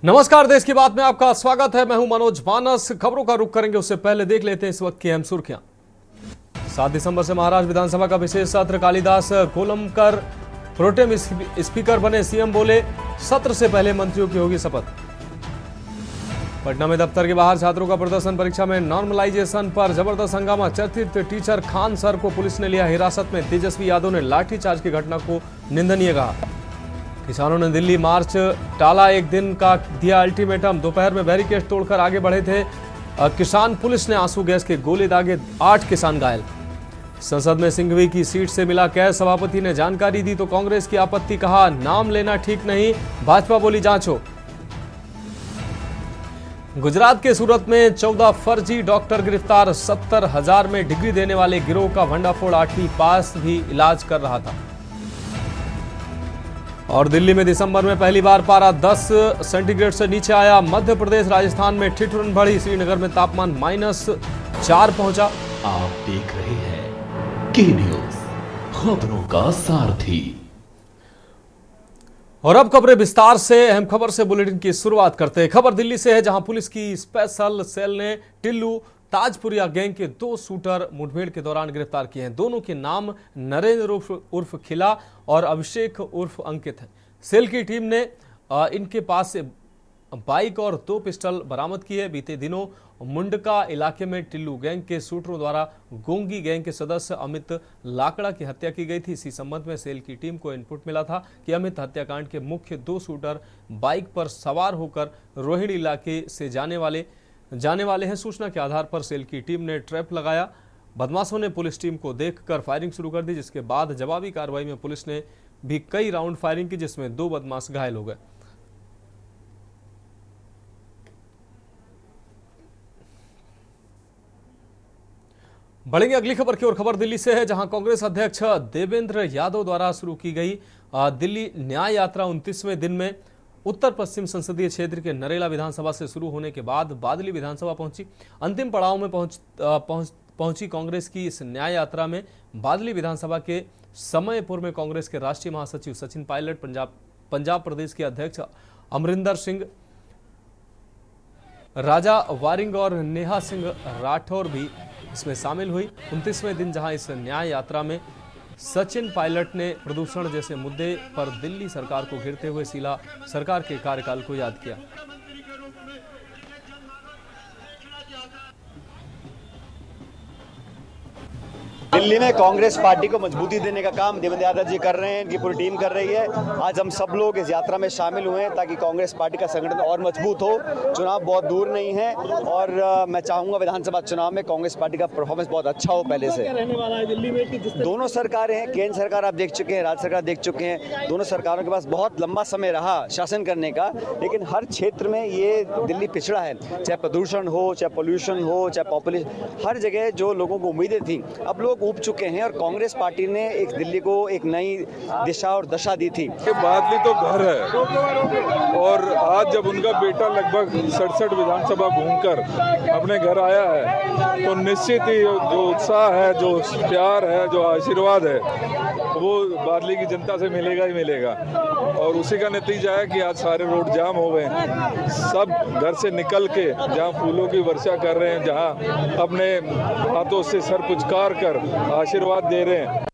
नमस्कार, देश की बात में आपका स्वागत है। मैं हूं मनोज मानस। खबरों का रुख करेंगे उससे पहले देख लेते हैं इस वक्त की अहम सुर्खियां। 7 दिसंबर से महाराष्ट्र विधानसभा का विशेष सत्र। कालिदास कोलंबकर प्रोटेम स्पीकर बने। सीएम बोले सत्र से पहले मंत्रियों की होगी शपथ। पटना में दफ्तर के बाहर छात्रों का प्रदर्शन। परीक्षा में नॉर्मलाइजेशन पर जबरदस्त हंगामा। चर्चित टीचर खान सर को पुलिस ने लिया हिरासत में। तेजस्वी यादव ने लाठीचार्ज की घटना को निंदनीय कहा। किसानों ने दिल्ली मार्च टाला, एक दिन का दिया अल्टीमेटम। दोपहर में बैरिकेड तोड़कर आगे बढ़े थे किसान। पुलिस ने आंसू गैस के गोले दागे, 8 किसान घायल। संसद में सिंघवी की सीट से मिला कैश। सभापति ने जानकारी दी तो कांग्रेस की आपत्ति। कहा नाम लेना ठीक नहीं, भाजपा बोली जांच हो। गुजरात के सूरत में 14 फर्जी डॉक्टर गिरफ्तार। 70,000 में डिग्री देने वाले गिरोह का भंडाफोड़। 8वीं पास भी इलाज कर रहा था। और दिल्ली में दिसंबर में पहली बार पारा 10 सेंटीग्रेड से नीचे आया। मध्य प्रदेश राजस्थान में ठिठुरन बढ़ी। श्रीनगर में तापमान -4 पहुंचा। आप देख रहे हैं के न्यूज, खबरों का सारथी। और अब खबरें विस्तार से। अहम खबर से बुलेटिन की शुरुआत करते हैं। खबर दिल्ली से है, जहां पुलिस की स्पेशल सेल ने टिल्लू ताजपुरिया गैंग के 2 शूटर मुठभेड़ के दौरान गिरफ्तार किए हैं। दोनों के नाम नरेंद्र उर्फ खिला और अभिषेक उर्फ अंकित है। सेल की टीम ने इनके पास से बाइक और 2 पिस्टल बरामद की है। बीते दिनों मुंडका इलाके में टिल्लू गैंग के शूटरों द्वारा गोंगी गैंग के सदस्य अमित लाकड़ा की हत्या की गई थी। इसी संबंध में सेल की टीम को इनपुट मिला था कि अमित हत्याकांड के मुख्य 2 शूटर बाइक पर सवार होकर रोहिणी इलाके से जाने वाले हैं। सूचना के आधार पर सेल की टीम ने ट्रैप लगाया। बदमाशों ने पुलिस टीम को देखकर फायरिंग शुरू कर दी, जिसके बाद जवाबी कार्रवाई में पुलिस ने भी कई राउंड फायरिंग की, जिसमें 2 बदमाश घायल हो गए। बढ़ेंगे अगली खबर की ओर। खबर दिल्ली से है, जहां कांग्रेस अध्यक्ष देवेंद्र यादव द्वारा शुरू की गई दिल्ली न्याय यात्रा 29वें दिन में उत्तर पश्चिम संसदीय क्षेत्र के नरेला विधानसभा से शुरू होने के बाद बादली विधानसभा पहुंची। अंतिम पड़ाव में पहुंची कांग्रेस की इस न्याय यात्रा में बादली विधानसभा के समयपुर में कांग्रेस के राष्ट्रीय महासचिव सचिन पायलट, पंजाब प्रदेश के अध्यक्ष अमरिंदर सिंह, राजा वारिंग और नेहा सिंह राठौर भी इसमें शामिल हुई। 29वें दिन जहां इस न्याय यात्रा में सचिन पायलट ने प्रदूषण जैसे मुद्दे पर दिल्ली सरकार को घेरते हुए शीला सरकार के कार्यकाल को याद किया। दिल्ली में कांग्रेस पार्टी को मजबूती देने का काम देवेंद्र यादव जी कर रहे हैं, इनकी पूरी टीम कर रही है। आज हम सब लोग इस यात्रा में शामिल हुए हैं ताकि कांग्रेस पार्टी का संगठन और मजबूत हो। चुनाव बहुत दूर नहीं है और मैं चाहूंगा विधानसभा चुनाव में कांग्रेस पार्टी का परफॉर्मेंस बहुत अच्छा हो पहले से। रहने वाला है दिल्ली में कि दोनों सरकारें हैं, केंद्र सरकार आप देख चुके हैं, राज्य सरकार देख चुके हैं। दोनों सरकारों के पास बहुत लंबा समय रहा शासन करने का, लेकिन हर क्षेत्र में ये दिल्ली पिछड़ा है। चाहे प्रदूषण हो, चाहे पोल्यूशन हो, चाहे पॉपुलेशन, हर जगह जो लोगों को उम्मीदें थी अब लोग ऊब चुके हैं और कांग्रेस पार्टी ने एक दिल्ली को एक नई दिशा और दशा दी थी। बादली तो घर है और आज जब उनका बेटा लगभग 67 विधानसभा घूमकर अपने घर आया है तो निश्चित ही जो उत्साह है, जो प्यार है, जो आशीर्वाद है वो बादली की जनता से मिलेगा ही मिलेगा। और उसी का नतीजा है कि आज सारे रोड जाम हो गए हैं। सब घर से निकल के जहाँ फूलों की वर्षा कर रहे हैं, जहाँ अपने हाथों से सर पुचकार कर आशीर्वाद दे रहे हैं।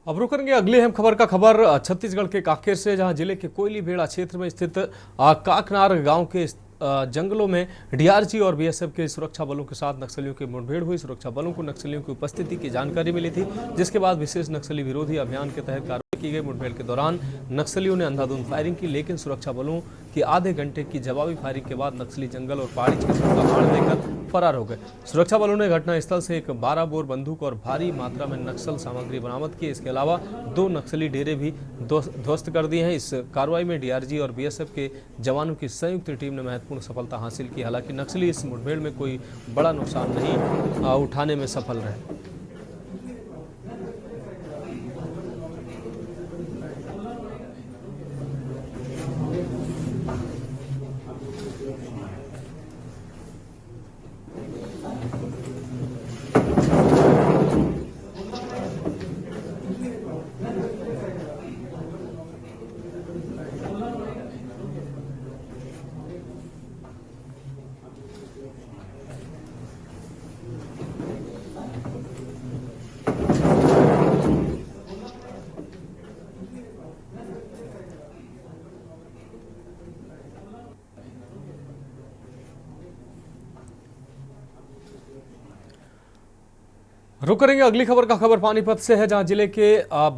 अब रुकेंगे अगली अहम खबर का। खबर छत्तीसगढ़ के कांकेर से, जहां जिले के कोयलीबेड़ा क्षेत्र में स्थित काकनार गांव के जंगलों में डीआरजी और बीएसएफ के सुरक्षा बलों के साथ नक्सलियों की मुठभेड़ हुई। सुरक्षा बलों को नक्सलियों की उपस्थिति की जानकारी मिली थी, जिसके बाद विशेष नक्सली विरोधी अभियान के तहत कार्रवाई की गई। मुठभेड़ के दौरान नक्सलियों ने अंधाधुंध फायरिंग की, लेकिन सुरक्षा बलों की आधे घंटे की जवाबी फायरिंग के बाद नक्सली जंगल और पहाड़ी क्षेत्रों का बाढ़ देकर फरार हो गए। सुरक्षा बलों ने घटनास्थल से एक 12 बोर बंदूक और भारी मात्रा में नक्सल सामग्री बरामद की। इसके अलावा 2 नक्सली डेरे भी ध्वस्त कर दिए हैं। इस कार्रवाई में डीआरजी और बीएसएफ के जवानों की संयुक्त टीम ने महत्वपूर्ण सफलता हासिल की। हालांकि नक्सली इस मुठभेड़ में कोई बड़ा नुकसान नहीं उठाने में सफल रहे। रुक करेंगे अगली खबर का। खबर पानीपत से है, जहां जिले के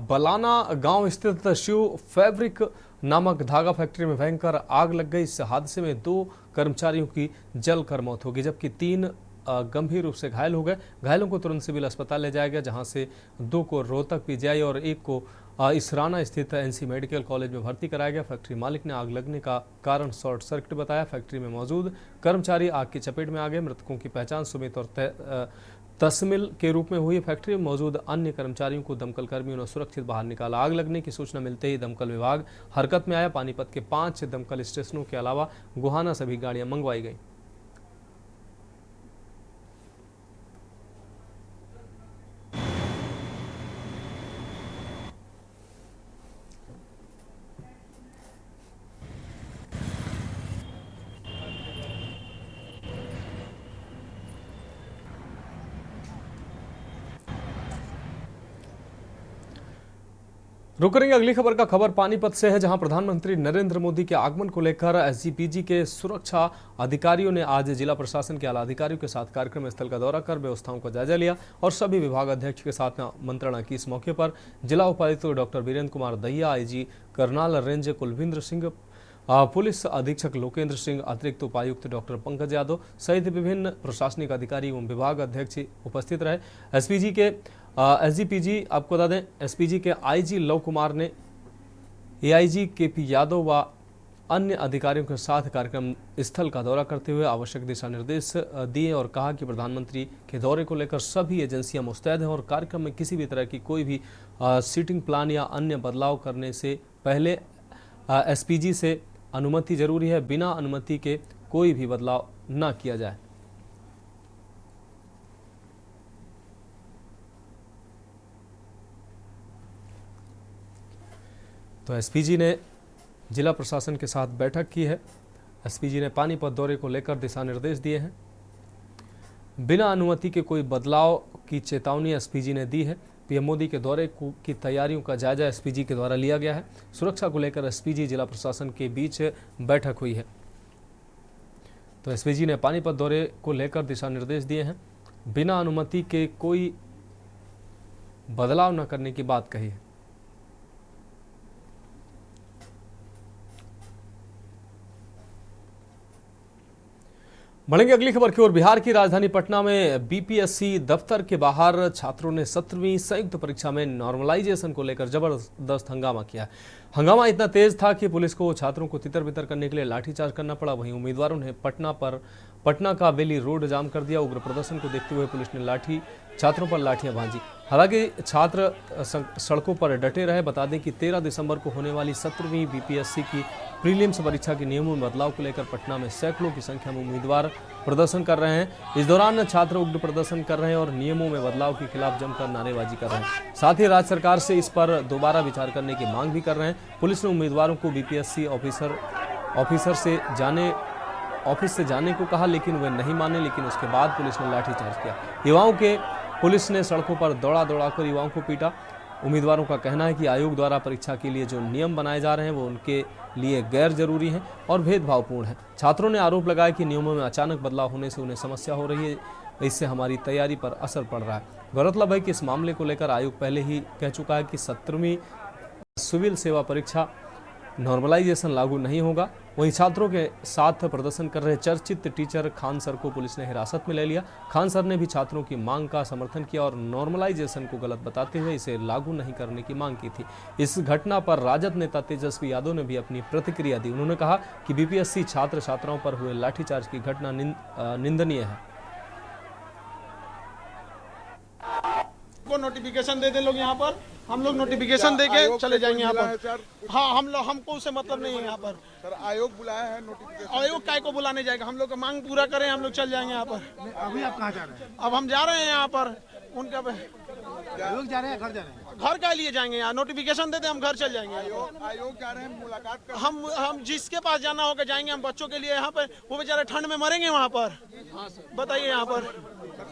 बलाना गांव स्थित शिव फैब्रिक नामक धागा फैक्ट्री में भयंकर आग लग गई। इस हादसे में 2 कर्मचारियों की जलकर मौत हो गई, जबकि 3 गंभीर रूप से घायल हो गए। घायलों को तुरंत सिविल अस्पताल ले जाया गया, जहां से 2 को रोहतक पीजीआई और 1 को इसराना स्थित एनसी मेडिकल कॉलेज में भर्ती कराया गया। फैक्ट्री मालिक ने आग लगने का कारण शॉर्ट सर्किट बताया। फैक्ट्री में मौजूद कर्मचारी आग की चपेट में आ गए। मृतकों की पहचान सुमित और तस्मिल के रूप में हुई। फैक्ट्री में मौजूद अन्य कर्मचारियों को दमकल कर्मियों ने सुरक्षित बाहर निकाला। आग लगने की सूचना मिलते ही दमकल विभाग हरकत में आया। पानीपत के 5 दमकल स्टेशनों के अलावा गोहाना से भी गाड़ियां मंगवाई गई। रुक करेंगे अगली खबर का। खबर पानीपत से है, जहां प्रधानमंत्री नरेंद्र मोदी के आगमन को लेकर एसजीपीजी के सुरक्षा अधिकारियों ने आज जिला प्रशासन के आला अधिकारियों के साथ कार्यक्रम स्थल का दौरा कर व्यवस्थाओं का जायजा लिया और सभी विभाग अध्यक्ष के साथ मंत्रणा की। इस मौके पर जिला उपायुक्त doctor Virendra Kumar Dahiya, IG Karnal range Kulwinder Singh, police अधीक्षक लोकेंद्र सिंह, अतिरिक्त उपायुक्त डॉक्टर पंकज यादव सहित विभिन्न प्रशासनिक अधिकारी एवं विभाग अध्यक्ष उपस्थित रहे। एसजीपीजी आपको बता दें, एसपीजी के आईजी लव कुमार ने एआईजी केपी यादव व अन्य अधिकारियों के साथ कार्यक्रम स्थल का दौरा करते हुए आवश्यक दिशा निर्देश दिए और कहा कि प्रधानमंत्री के दौरे को लेकर सभी एजेंसियां मुस्तैद हैं और कार्यक्रम में किसी भी तरह की कोई भी सीटिंग प्लान या अन्य बदलाव करने से पहले एसपीजी से अनुमति जरूरी है। बिना अनुमति के कोई भी बदलाव न किया जाए। तो एसपीजी ने जिला प्रशासन के साथ बैठक की है। एसपीजी ने पानीपत दौरे को लेकर दिशा निर्देश दिए हैं। बिना अनुमति के कोई बदलाव की चेतावनी एसपीजी ने दी है। पीएम मोदी के दौरे की तैयारियों का जायजा एसपीजी के द्वारा लिया गया है। सुरक्षा को लेकर एसपीजी जिला प्रशासन के बीच बैठक हुई है। तो एसपीजी ने पानीपत दौरे को लेकर दिशा निर्देश दिए हैं। बिना अनुमति के कोई बदलाव न करने की बात कही है। बढ़ेंगे अगली खबर की ओर। बिहार की राजधानी पटना में बीपीएससी दफ्तर के बाहर छात्रों ने 17वीं संयुक्त परीक्षा में नॉर्मलाइजेशन को लेकर जबरदस्त हंगामा किया। हंगामा इतना तेज था कि पुलिस को छात्रों को तितर बितर करने के लिए लाठीचार्ज करना पड़ा। वहीं उम्मीदवारों ने पटना का बेली रोड जाम कर दिया। उग्र प्रदर्शन को देखते हुए पुलिस ने छात्रों पर लाठियां भांजी। हालांकि छात्र सड़कों पर डटे रहे। बता दें कि 13 दिसंबर को होने वाली 17वीं बीपीएससी की प्रीलिम्स परीक्षा के नियमों में बदलाव को लेकर पटना में सैकड़ों की संख्या में उम्मीदवार प्रदर्शन कर रहे हैं। इस दौरान छात्र उग्र प्रदर्शन कर रहे हैं और नियमों में बदलाव के खिलाफ जमकर नारेबाजी कर रहे हैं। साथ ही राज्य सरकार से इस पर दोबारा विचार करने की मांग भी कर रहे हैं। पुलिस ने उम्मीदवारों को बीपीएससी ऑफिस से जाने को कहा, लेकिन वे नहीं माने। लेकिन उसके बाद पुलिस ने लाठीचार्ज किया। पुलिस ने सड़कों पर दौड़ा युवाओं को पीटा। उम्मीदवारों का कहना है कि आयोग द्वारा परीक्षा के लिए जो नियम बनाए जा रहे हैं वो उनके लिए गैर जरूरी हैं और भेदभावपूर्ण है। छात्रों ने आरोप लगाया कि नियमों में अचानक बदलाव होने से उन्हें समस्या हो रही है, इससे हमारी तैयारी पर असर पड़ रहा है। गौरतलब है कि इस मामले को लेकर आयोग पहले ही कह चुका है कि 17वीं सिविल सेवा परीक्षा नॉर्मलाइजेशन लागू नहीं होगा। वहीं छात्रों के साथ प्रदर्शन कर रहे चर्चित टीचर खान सर को पुलिस ने हिरासत में ले लिया। खान सर ने भी छात्रों की मांग का समर्थन किया और नॉर्मलाइजेशन को गलत बताते हुए इसे लागू नहीं करने की मांग की थी। इस घटना पर राजद नेता तेजस्वी यादव ने भी अपनी प्रतिक्रिया दी। उन्होंने कहा कि बीपीएससी छात्र छात्राओं पर हुए लाठीचार्ज की घटना निंदनीय है। को नोटिफिकेशन दे दे लोग यहाँ पर, हम लोग नोटिफिकेशन देके चले जाएंगे यहाँ पर। हाँ, हमको उससे मतलब नहीं है यहाँ पर। सर आयोग बुलाया है, नोटिफिकेशन आयोग काय को बुलाने जाएगा? हम लोग का मांग पूरा करें, हम लोग चल जाएंगे यहाँ पर। अभी आप कहाँ जा रहे हैं? अब हम जा रहे हैं यहाँ पर उनका आयोग जा रहे हैं, घर जा रहे हैं? घर का लिए जाएंगे यहाँ, नोटिफिकेशन देते हम घर चल जाएंगे। आयोग जा रहे हैं मुलाकात कर। हम जिसके पास जाना होगा जाएंगे। हम बच्चों के लिए यहाँ पर, वो बेचारे ठंड में मरेंगे वहाँ पर। बताइए यहाँ पर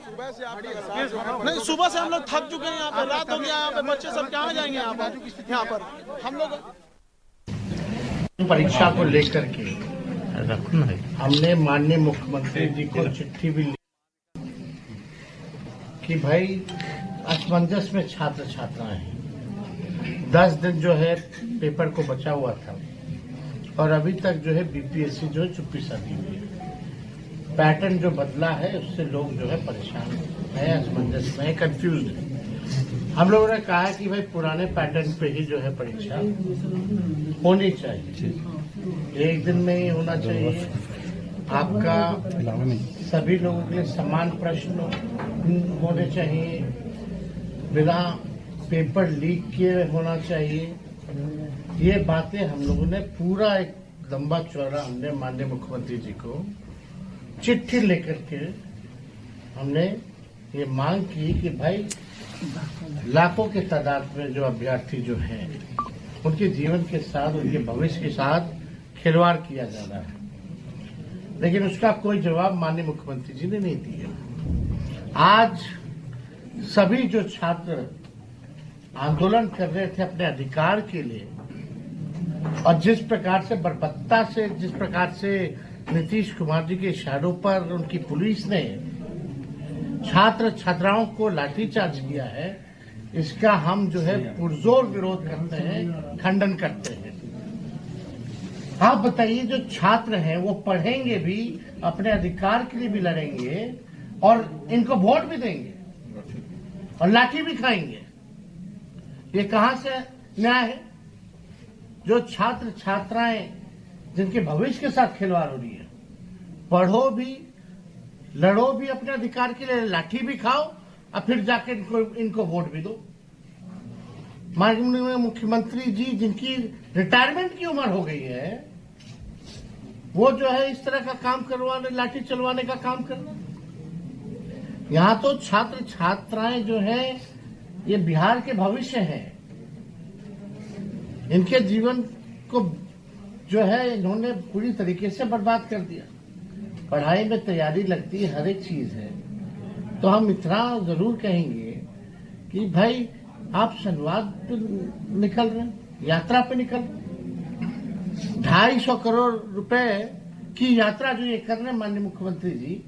सुबह से आप नहीं, सुबह से हम लोग थक चुके हैं। यहाँ पर रात हो गया, यहाँ पे बच्चे सब कहाँ जाएंगे यहाँ पर हम लोग। परीक्षा को लेकर के हमने माननीय मुख्यमंत्री जी को चिट्ठी भी ली कि भाई असमंजस में छात्र छात्राएं हैं। 10 दिन जो है पेपर को बचा हुआ था और अभी तक जो है बीपीएससी जो है चुप्पी साधी हुई है। पैटर्न जो बदला है उससे लोग जो है परेशान है, असमंजस में, कंफ्यूज है। हम लोगों ने कहा है कि भाई पुराने पैटर्न पे ही जो है परीक्षा होनी चाहिए, एक दिन में ही होना चाहिए। आपका सभी लोगों के लिए समान प्रश्न होने चाहिए, बिना पेपर लीक किए होना चाहिए। ये बातें हम लोगों ने पूरा एक लंबा चौड़ा हमने माननीय मुख्यमंत्री जी को चिट्ठी लेकर के हमने ये मांग की कि भाई लाखों के तादाद में जो अभ्यर्थी जो हैं उनके जीवन के साथ, उनके भविष्य के साथ खिलवाड़ किया जा रहा है, लेकिन उसका कोई जवाब माननीय मुख्यमंत्री जी ने नहीं दिया। आज सभी जो छात्र आंदोलन कर रहे थे अपने अधिकार के लिए, और जिस प्रकार से बर्बरता से, जिस प्रकार से नीतीश कुमार जी के इशारों पर उनकी पुलिस ने छात्र छात्राओं को लाठीचार्ज किया है, इसका हम जो है पुरजोर विरोध करते हैं, खंडन करते हैं। आप बताइए, जो छात्र हैं वो पढ़ेंगे भी, अपने अधिकार के लिए भी लड़ेंगे और इनको वोट भी देंगे और लाठी भी खाएंगे, ये कहां से न्याय है? जो छात्र छात्राएं जिनके भविष्य के साथ खिलवाड़ हो रही है, पढ़ो भी, लड़ो भी अपने अधिकार के लिए, लाठी भी खाओ और फिर जाके इनको वोट भी दो। माननीय मुख्यमंत्री जी जिनकी रिटायरमेंट की उम्र हो गई है, वो जो है इस तरह का काम करवाने, लाठी चलवाने का काम कर रहे हैं। यहां तो छात्र छात्राएं जो है ये बिहार के भविष्य हैं, इनके जीवन को जो है इन्होंने पूरी तरीके से बर्बाद कर दिया। पढ़ाई में तैयारी लगती है, हर एक चीज है, तो हम इतना जरूर कहेंगे कि भाई आप संवाद पे निकल रहे हैं, यात्रा पे निकल रहे हैं। 250 करोड़ रुपए की यात्रा जो ये कर रहे हैं माननीय मुख्यमंत्री जी,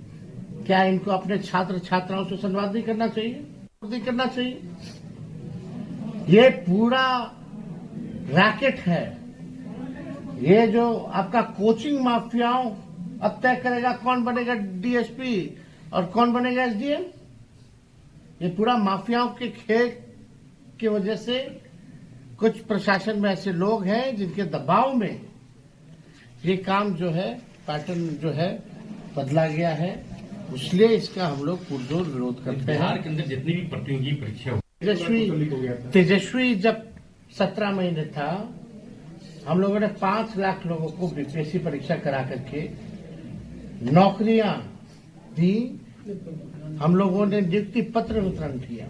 क्या इनको अपने छात्र छात्राओं से संवाद नहीं करना चाहिए? नहीं करना चाहिए। ये पूरा रैकेट है, ये जो आपका कोचिंग माफियाओं अब तय करेगा कौन बनेगा डीएसपी और कौन बनेगा एसडीएम। ये पूरा माफियाओं के खेल की वजह से कुछ प्रशासन में ऐसे लोग हैं जिनके दबाव में ये काम जो है, पैटर्न जो है बदला गया है, इसलिए इसका हम लोग पुरजोर विरोध करते हैं। बिहार के अंदर जितनी भी प्रतियोगी परीक्षा तेजस्वी जब 17 महीने था, हम लोगों ने 5 लाख लोगों को बीपीएससी परीक्षा करा करके नौकरियां दी। हम लोगों ने नियुक्ति पत्र वितरण किया,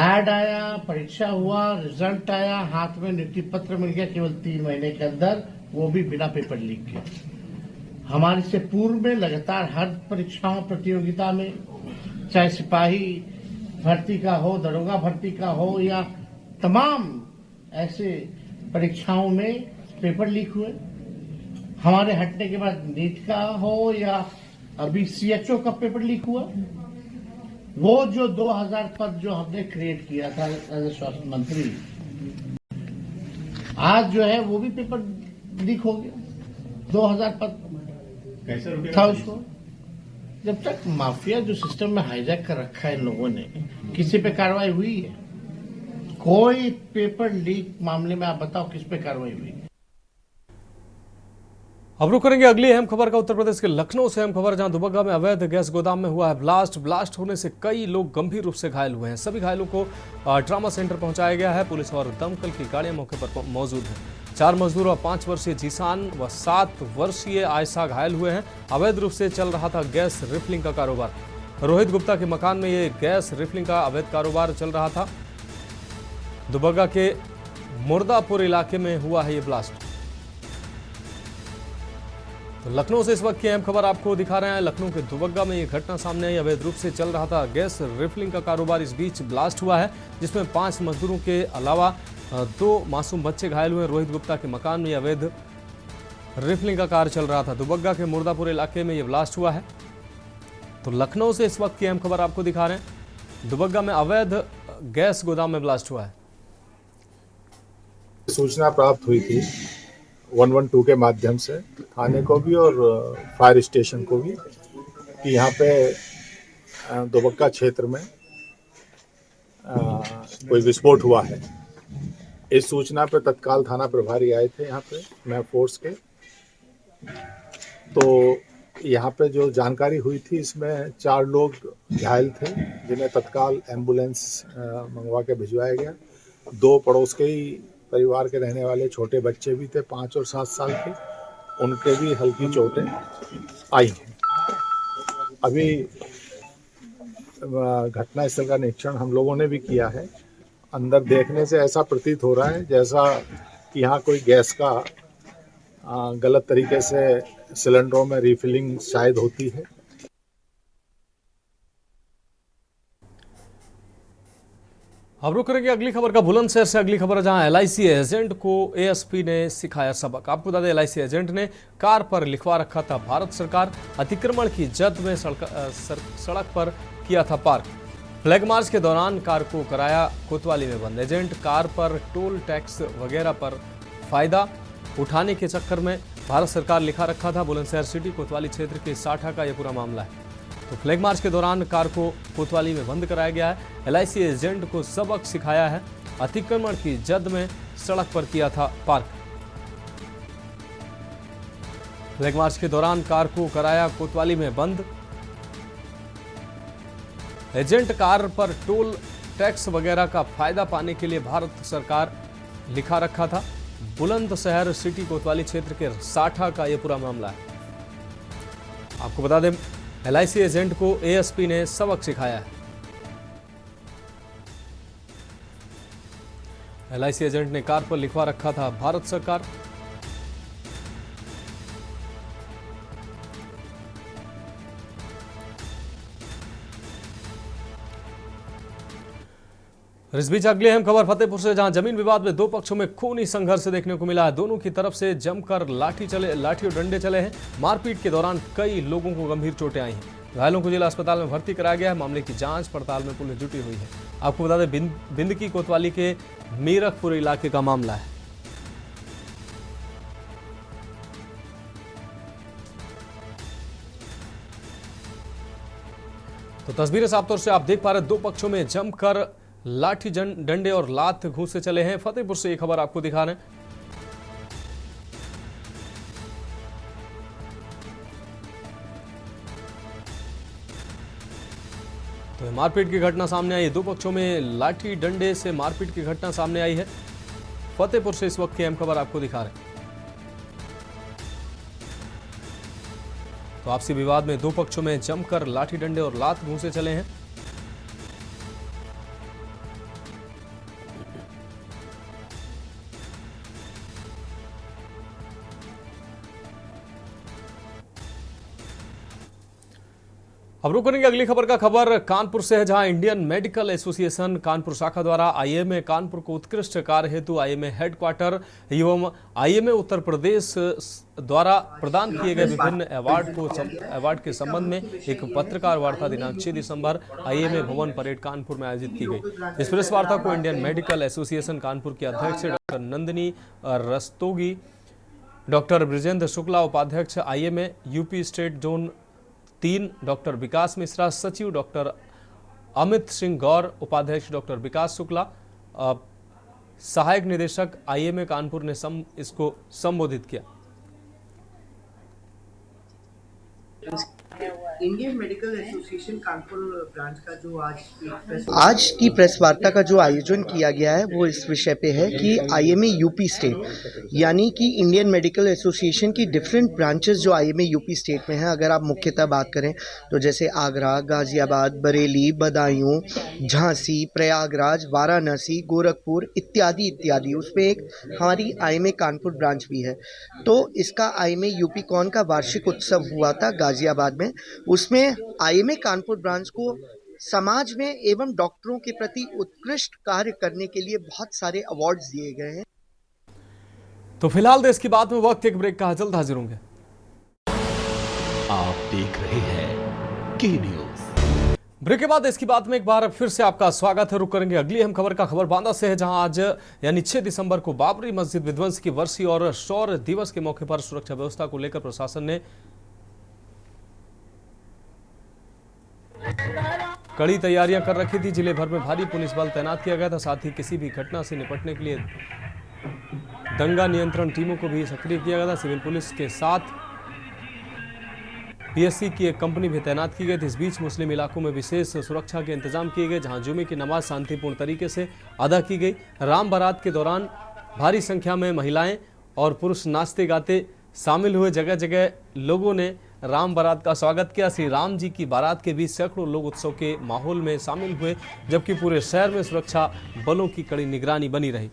ऐड आया, परीक्षा हुआ, रिजल्ट आया, हाथ में नियुक्ति पत्र मिल गया केवल 3 महीने के अंदर, वो भी बिना पेपर लीक के। हमारे से पूर्व में लगातार हर परीक्षाओं, प्रतियोगिता में, चाहे सिपाही भर्ती का हो, दरोगा भर्ती का हो, या तमाम ऐसे परीक्षाओं में पेपर लीक हुए। हमारे हटने के बाद नीट का हो या अभी सीएचओ का पेपर लीक हुआ। वो जो 2000 पद जो हमने क्रिएट किया था एज स्वास्थ्य मंत्री, आज जो है वो भी पेपर लीक हो गया। 2000 पद था उसको। जब तक माफिया जो सिस्टम में हाईजैक कर रखा है इन लोगों ने, किसी पे कार्रवाई हुई है? कोई पेपर लीक मामले में आप बताओ किस पे कार्रवाई हुई? अब रुक करेंगे अगली अहम खबर का। उत्तर प्रदेश के लखनऊ से अहम खबर, जहां दुबग्गा में अवैध गैस गोदाम में हुआ है ब्लास्ट होने से कई लोग गंभीर रूप से घायल हुए हैं। सभी घायलों को ट्रॉमा सेंटर पहुंचाया गया है। पुलिस और दमकल की गाड़ियां मौके पर मौजूद हैं। 4 मजदूर और 5 वर्षीय जीसान व 7 वर्षीय आयशा घायल हुए हैं। अवैध रूप से चल रहा था गैस रिफिलिंग का कारोबार। रोहित गुप्ता के मकान में ये गैस रिफिलिंग का अवैध कारोबार चल रहा था। दुबग्गा के मुर्दापुर इलाके में हुआ है ये ब्लास्ट। तो लखनऊ से इस वक्त की अहम खबर आपको दिखा रहे हैं। लखनऊ के दुबग्गा में ये घटना सामने आई। अवैध रूप से चल रहा था गैस रिफिलिंग का कारोबार। इस बीच ब्लास्ट हुआ है, जिसमें 5 मजदूरों के अलावा 2 मासूम बच्चे घायल हुए। रोहित गुप्ता के मकान में अवैध रिफिलिंग का कार्य चल रहा था। दुबग्गा के मुर्दापुर इलाके में ये ब्लास्ट हुआ है। तो लखनऊ से इस वक्त की अहम खबर आपको दिखा रहे हैं। दुबग्गा में अवैध गैस गोदाम में ब्लास्ट हुआ है। सूचना प्राप्त हुई थी 112 के माध्यम से थाने को भी और फायर स्टेशन को भी कि यहाँ पे दुबग्गा क्षेत्र में कोई विस्फोट हुआ है। इस सूचना पे तत्काल थाना प्रभारी आए थे यहाँ पे मैं फोर्स के। तो यहाँ पे जो जानकारी हुई थी इसमें 4 लोग घायल थे जिन्हें तत्काल एम्बुलेंस मंगवा के भिजवाया गया। 2 पड़ोस के ही परिवार के रहने वाले छोटे बच्चे भी थे 5 और 7 साल के, उनके भी हल्की चोटें आई हैं। अभी घटनास्थल का निरीक्षण हम लोगों ने भी किया है। अंदर देखने से ऐसा प्रतीत हो रहा है जैसा कि यहाँ कोई गैस का गलत तरीके से सिलेंडरों में रिफिलिंग शायद होती है। अब रुक करेंगे अगली खबर का बुलंदशहर से। अगली खबर जहां एलआईसी एजेंट को एएसपी ने सिखाया सबक। आपको बता दें एलआईसी एजेंट ने कार पर लिखवा रखा था भारत सरकार, अतिक्रमण की जद में सड़क पर किया था पार्क। फ्लैग मार्च के दौरान कार को कराया कोतवाली में बंद। एजेंट कार पर टोल टैक्स वगैरह पर फायदा उठाने के चक्कर में भारत सरकार लिखा रखा था। बुलंदशहर सिटी कोतवाली क्षेत्र के साठा का यह पूरा मामला है। तो फ्लैग मार्च के दौरान कार को कोतवाली में बंद कराया गया है। एलआईसी एजेंट को सबक सिखाया है, अतिक्रमण की जद में सड़क पर किया था पार्क। फ्लैग मार्च के दौरान कार को कराया कोतवाली में बंद। एजेंट कार पर टोल टैक्स वगैरह का फायदा पाने के लिए भारत सरकार लिखा रखा था। बुलंदशहर सिटी कोतवाली क्षेत्र के साठा का यह पूरा मामला है। आपको बता दें एलआईसी एजेंट को एएसपी ने सबक सिखाया है। एलआईसी एजेंट ने कार पर लिखवा रखा था भारत सरकार। इस बीच अगली अहम खबर फतेहपुर से, जहां जमीन विवाद में 2 पक्षों में खूनी संघर्ष देखने को मिला है। दोनों की तरफ से जमकर लाठी और डंडे चले हैं। मारपीट के दौरान कई लोगों को गंभीर चोटें आई हैं। घायलों को जिला अस्पताल में भर्ती कराया गया है। मामले की जांच पड़ताल में पुलिस जुटी हुई है। आपको बता दें बिंदकी कोतवाली के मीरकपुर इलाके का मामला है। तो तस्वीरें साफ तौर से आप देख पा रहे हैं, 2 पक्षों में जमकर लाठी डंडे और लात घूंसे चले हैं। फतेहपुर से ये खबर आपको दिखा रहे हैं। तो मारपीट की घटना सामने आई है। 2 पक्षों में लाठी डंडे से मारपीट की घटना सामने आई है। फतेहपुर से इस वक्त की अहम खबर आपको दिखा रहे हैं। तो आपसी विवाद में 2 पक्षों में जमकर लाठी डंडे और लात घूंसे चले हैं। अब रुक करेंगे अगली खबर का। खबर कानपुर से है, जहां इंडियन मेडिकल एसोसिएशन कानपुर शाखा द्वारा आईएमए कानपुर को उत्कृष्ट कार्य हेतु आईएमए हेडक्वार्टर एवं आईएमए उत्तर प्रदेश द्वारा प्रदान किए गए विभिन्न अवार्ड के संबंध में एक पत्रकार वार्ता दिनांक 6 दिसंबर आईएमए भवन परेड कानपुर में आयोजित की गई। इस प्रेस वार्ता को इंडियन मेडिकल एसोसिएशन कानपुर के अध्यक्ष डॉक्टर नंदिनी रस्तोगी, डॉक्टर ब्रिजेंद्र शुक्ला उपाध्यक्ष IMA UP state zone 3 doctor Vikas Mishra, सचिव डॉक्टर अमित सिंह गौर, उपाध्यक्ष डॉक्टर विकास शुक्ला, सहायक निदेशक आईएमए कानपुर ने इसको संबोधित किया। Indian medical association Kanpur branch का जो आज की प्रेस वार्ता का जो आयोजन किया गया है वो इस विषय पे है कि आईएमए यूपी स्टेट यानी कि इंडियन मेडिकल एसोसिएशन की डिफरेंट ब्रांचेस जो आईएमए यूपी स्टेट में है, अगर आप मुख्यतः बात करें तो जैसे आगरा, गाजियाबाद, बरेली, बदायूं, झांसी, प्रयागराज, वाराणसी, गोरखपुर इत्यादि इत्यादि, उसमें एक हमारी आईएमए कानपुर ब्रांच भी है। तो इसका आईएमए यूपी कॉन का वार्षिक उत्सव हुआ था गाजियाबाद में। उसमें आईएमए कानपुर ब्रांच को समाज में एवं डॉक्टरों के प्रति उत्कृष्ट कार्य करने के लिए बहुत सारे अवार्ड्स दिए गए हैं। तो फिलहाल देश की बात में वक्त एक ब्रेक का, जल्द हाजिर होंगे। आप देख रहे हैं के न्यूज। ब्रेक के बाद इसकी बात में एक बार फिर से आपका स्वागत है। रुक करेंगे अगली अहम खबर का। खबर बांदा से है, जहां आज यानी 6 दिसंबर को बाबरी मस्जिद विध्वंस की वर्षी और शौर्य दिवस के मौके पर सुरक्षा व्यवस्था को लेकर प्रशासन ने कड़ी तैयारियां कर रखी थी। जिले भर में भारी पुलिस बल तैनात किया गया था। साथ ही किसी भी घटना से निपटने के लिए दंगा नियंत्रण टीमों को भी सक्रिय किया गया था। सिविल पुलिस के साथ पीएससी की एक कंपनी भी तैनात की गई थी। इस बीच मुस्लिम इलाकों में विशेष सुरक्षा के इंतजाम किए गए, जहां जुमे की नमाज शांतिपूर्ण तरीके से अदा की गई। राम बारात के दौरान भारी संख्या में महिलाएं और पुरुष नाचते गाते शामिल हुए। जगह जगह लोगों ने राम बारात का स्वागत किया। श्री राम जी की बारात के बीच सैकड़ों लोग उत्सव के माहौल में शामिल हुए, जबकि पूरे शहर में सुरक्षा बलों की कड़ी निगरानी बनी रही।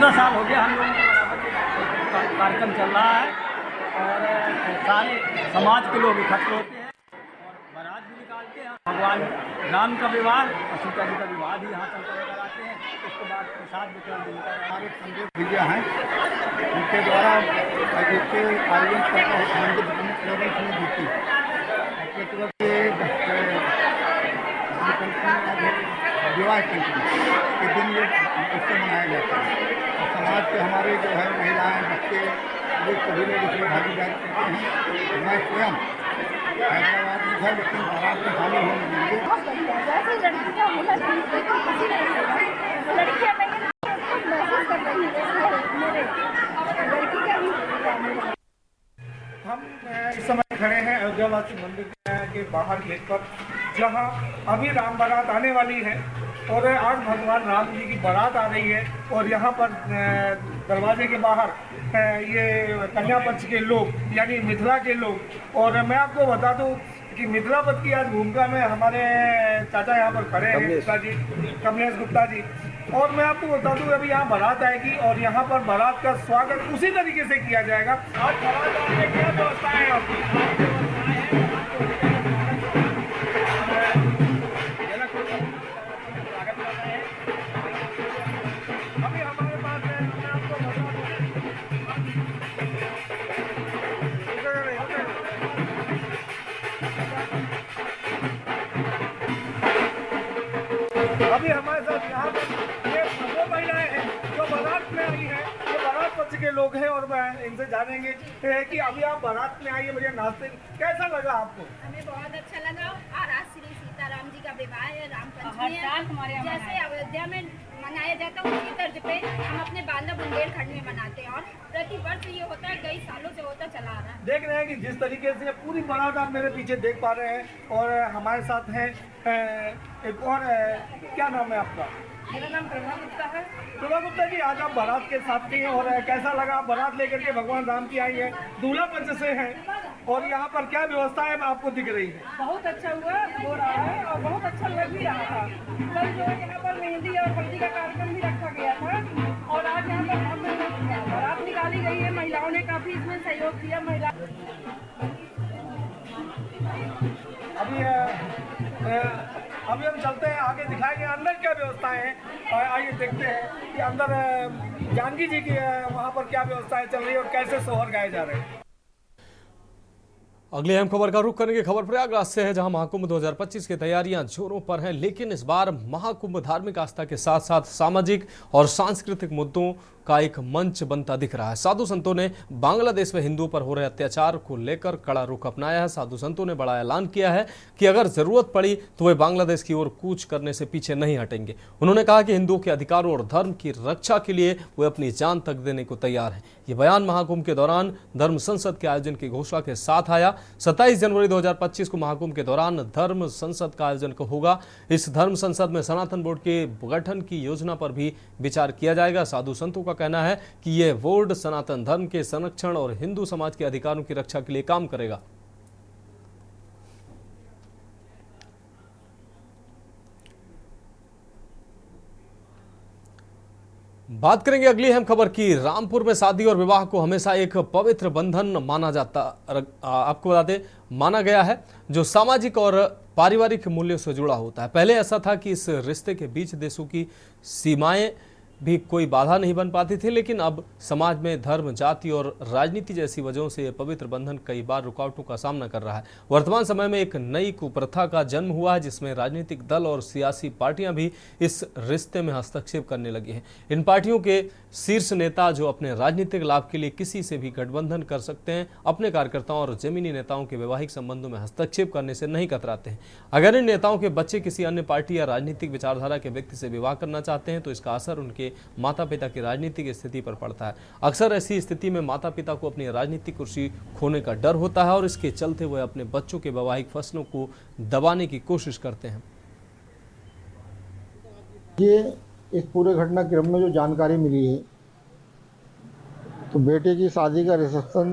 साल हो गया हम लोगों का कार्यक्रम चल रहा है और सारे समाज के लोग इकट्ठे होते हैं और बारात भी निकालते हैं। भगवान राम का विवाह और सीता जी का विवाह भी यहाँ पर कराते हैं। उसके बाद प्रसाद वितरण भी होता है। हमारे संदेश भैया हैं, उनके द्वारा आयोजन विवाह के दिन ये उत्सव मनाया जाता है। और समाज के हमारे जो है महिलाएं, बच्चे, ये सभी लोग इसमें भागीदारी करते हैं। मैं स्वयं हैदराबाद में था, लेकिन बारात में शामिल होने देंगे। हम इस समय खड़े हैं अयोध्यावासी मंदिर के बाहर गेट पर, जहां अभी राम बारात आने वाली है और आज भगवान राम जी की बारात आ रही है। और यहाँ पर दरवाजे के बाहर ये कन्या पक्ष के लोग यानी मिथिला के लोग। और मैं आपको बता दूं कि मिथिला पक्ष की आज भूमिका में हमारे चाचा यहाँ पर खड़े हैं, गुप्ता जी, कमलेश गुप्ता जी। और मैं आपको बता दूं अभी यहाँ बारात आएगी और यहाँ पर बारात का स्वागत उसी तरीके से किया जाएगा। आज बारात आने में क्या व्यवस्था है आपकी? अभी हमारे साथ यहाँ पर ये वो महिलाएं हैं जो बारात में आई हैं, जो बारात पक्ष के लोग हैं। और मैं इनसे जानेंगे कि अभी आप बारात में आई है, बढ़िया नाचते, कैसा लगा आपको? हमें बहुत अच्छा लगा। और आज श्री सीताराम जी का विवाह है, राम पंचमी है। जैसे अयोध्या में मनाया जाता है उसी तर्ज पे हम अपने बांदा बुंदेलखंड में मनाते हैं और प्रति वर्ष ये होता है, कई सालों से होता चला आ रहा है। देख रहे हैं कि जिस तरीके से पूरी बारात आप मेरे पीछे देख पा रहे हैं। और हमारे साथ हैं एक और, क्या नाम है आपका? मेरा नाम प्रभा गुप्ता है। प्रभा गुप्ता जी, आज आप बारात के साथ थी और कैसा लगा? आप बारात लेकर के भगवान राम की आई है, दूल्हा पक्ष से हैं और यहाँ पर क्या व्यवस्था है आपको दिख रही है? बहुत अच्छा हो रहा है और बहुत अच्छा लग भी रहा था। कल जो यहाँ पर मेहंदी और हल्दी का कार्यक्रम भी रखा गया था और आज यहाँ पर बारात निकाली गई है। महिलाओं ने काफी इसमें सहयोग किया। अभी हम चलते हैं आगे, दिखाएंगे अंदर क्या व्यवस्थाएं हैं। आइए देखते हैं कि अंदर जानकी जी की वहाँ पर क्या व्यवस्थाएं चल रही है और कैसे सोहर गाए जा रहे हैं। अगली अहम खबर का रुख करेंगे। खबर प्रयागराज से है, जहां महाकुंभ 2025 की तैयारियां जोरों पर हैं। लेकिन इस बार महाकुंभ धार्मिक आस्था के साथ साथ सामाजिक और सांस्कृतिक मुद्दों का एक मंच बनता दिख रहा है। साधु संतों ने बांग्लादेश में हिंदुओं पर हो रहे अत्याचार को लेकर कड़ा रुख अपनाया है। साधु संतों ने बड़ा ऐलान किया है कि अगर जरूरत पड़ी तो वे बांग्लादेश की ओर कूच करने से पीछे नहीं हटेंगे। उन्होंने कहा कि हिंदुओं के अधिकारों और धर्म की रक्षा के लिए वे अपनी जान तक देने को तैयार हैं। ये बयान महाकुंभ के दौरान धर्म संसद के आयोजन की घोषणा के साथ आया। 27 जनवरी 2025 को महाकुंभ के दौरान धर्म संसद का आयोजन होगा। इस धर्म संसद में सनातन बोर्ड के गठन की योजना पर भी विचार किया जाएगा। साधु संतों का कहना है कि यह बोर्ड सनातन धर्म के संरक्षण और हिंदू समाज के अधिकारों की रक्षा के लिए काम करेगा। बात करेंगे अगली अहम खबर की। रामपुर में शादी और विवाह को हमेशा एक पवित्र बंधन माना जाता, आपको बताते माना गया है, जो सामाजिक और पारिवारिक मूल्यों से जुड़ा होता है। पहले ऐसा था कि इस रिश्ते के बीच देशों की सीमाएं भी कोई बाधा नहीं बन पाती थी, लेकिन अब समाज में धर्म, जाति और राजनीति जैसी वजहों से यह पवित्र बंधन कई बार रुकावटों का सामना कर रहा है। वर्तमान समय में एक नई कुप्रथा का जन्म हुआ है, जिसमें राजनीतिक दल और सियासी पार्टियां भी इस रिश्ते में हस्तक्षेप करने लगी हैं। इन पार्टियों के शीर्ष नेता, जो अपने राजनीतिक लाभ के लिए किसी से भी गठबंधन कर सकते हैं, अपने कार्यकर्ताओं और जमीनी नेताओं के वैवाहिक संबंधों में हस्तक्षेप करने से नहीं कतराते हैं। अगर इन नेताओं के बच्चे किसी अन्य पार्टी या राजनीतिक विचारधारा के व्यक्ति से विवाह करना चाहते हैं तो इसका असर उनके माता पिता की राजनीतिक स्थिति पर पड़ता है। अक्सर ऐसी स्थिति में माता पिता को अपनी राजनीतिक कुर्सी खोने का डर होता है और इसके चलते वह अपने बच्चों के वैवाहिक फैसलों को दबाने की कोशिश करते हैं। ये इस पूरे घटनाक्रम में जो जानकारी मिली है, तो बेटे की शादी का रिसेप्शन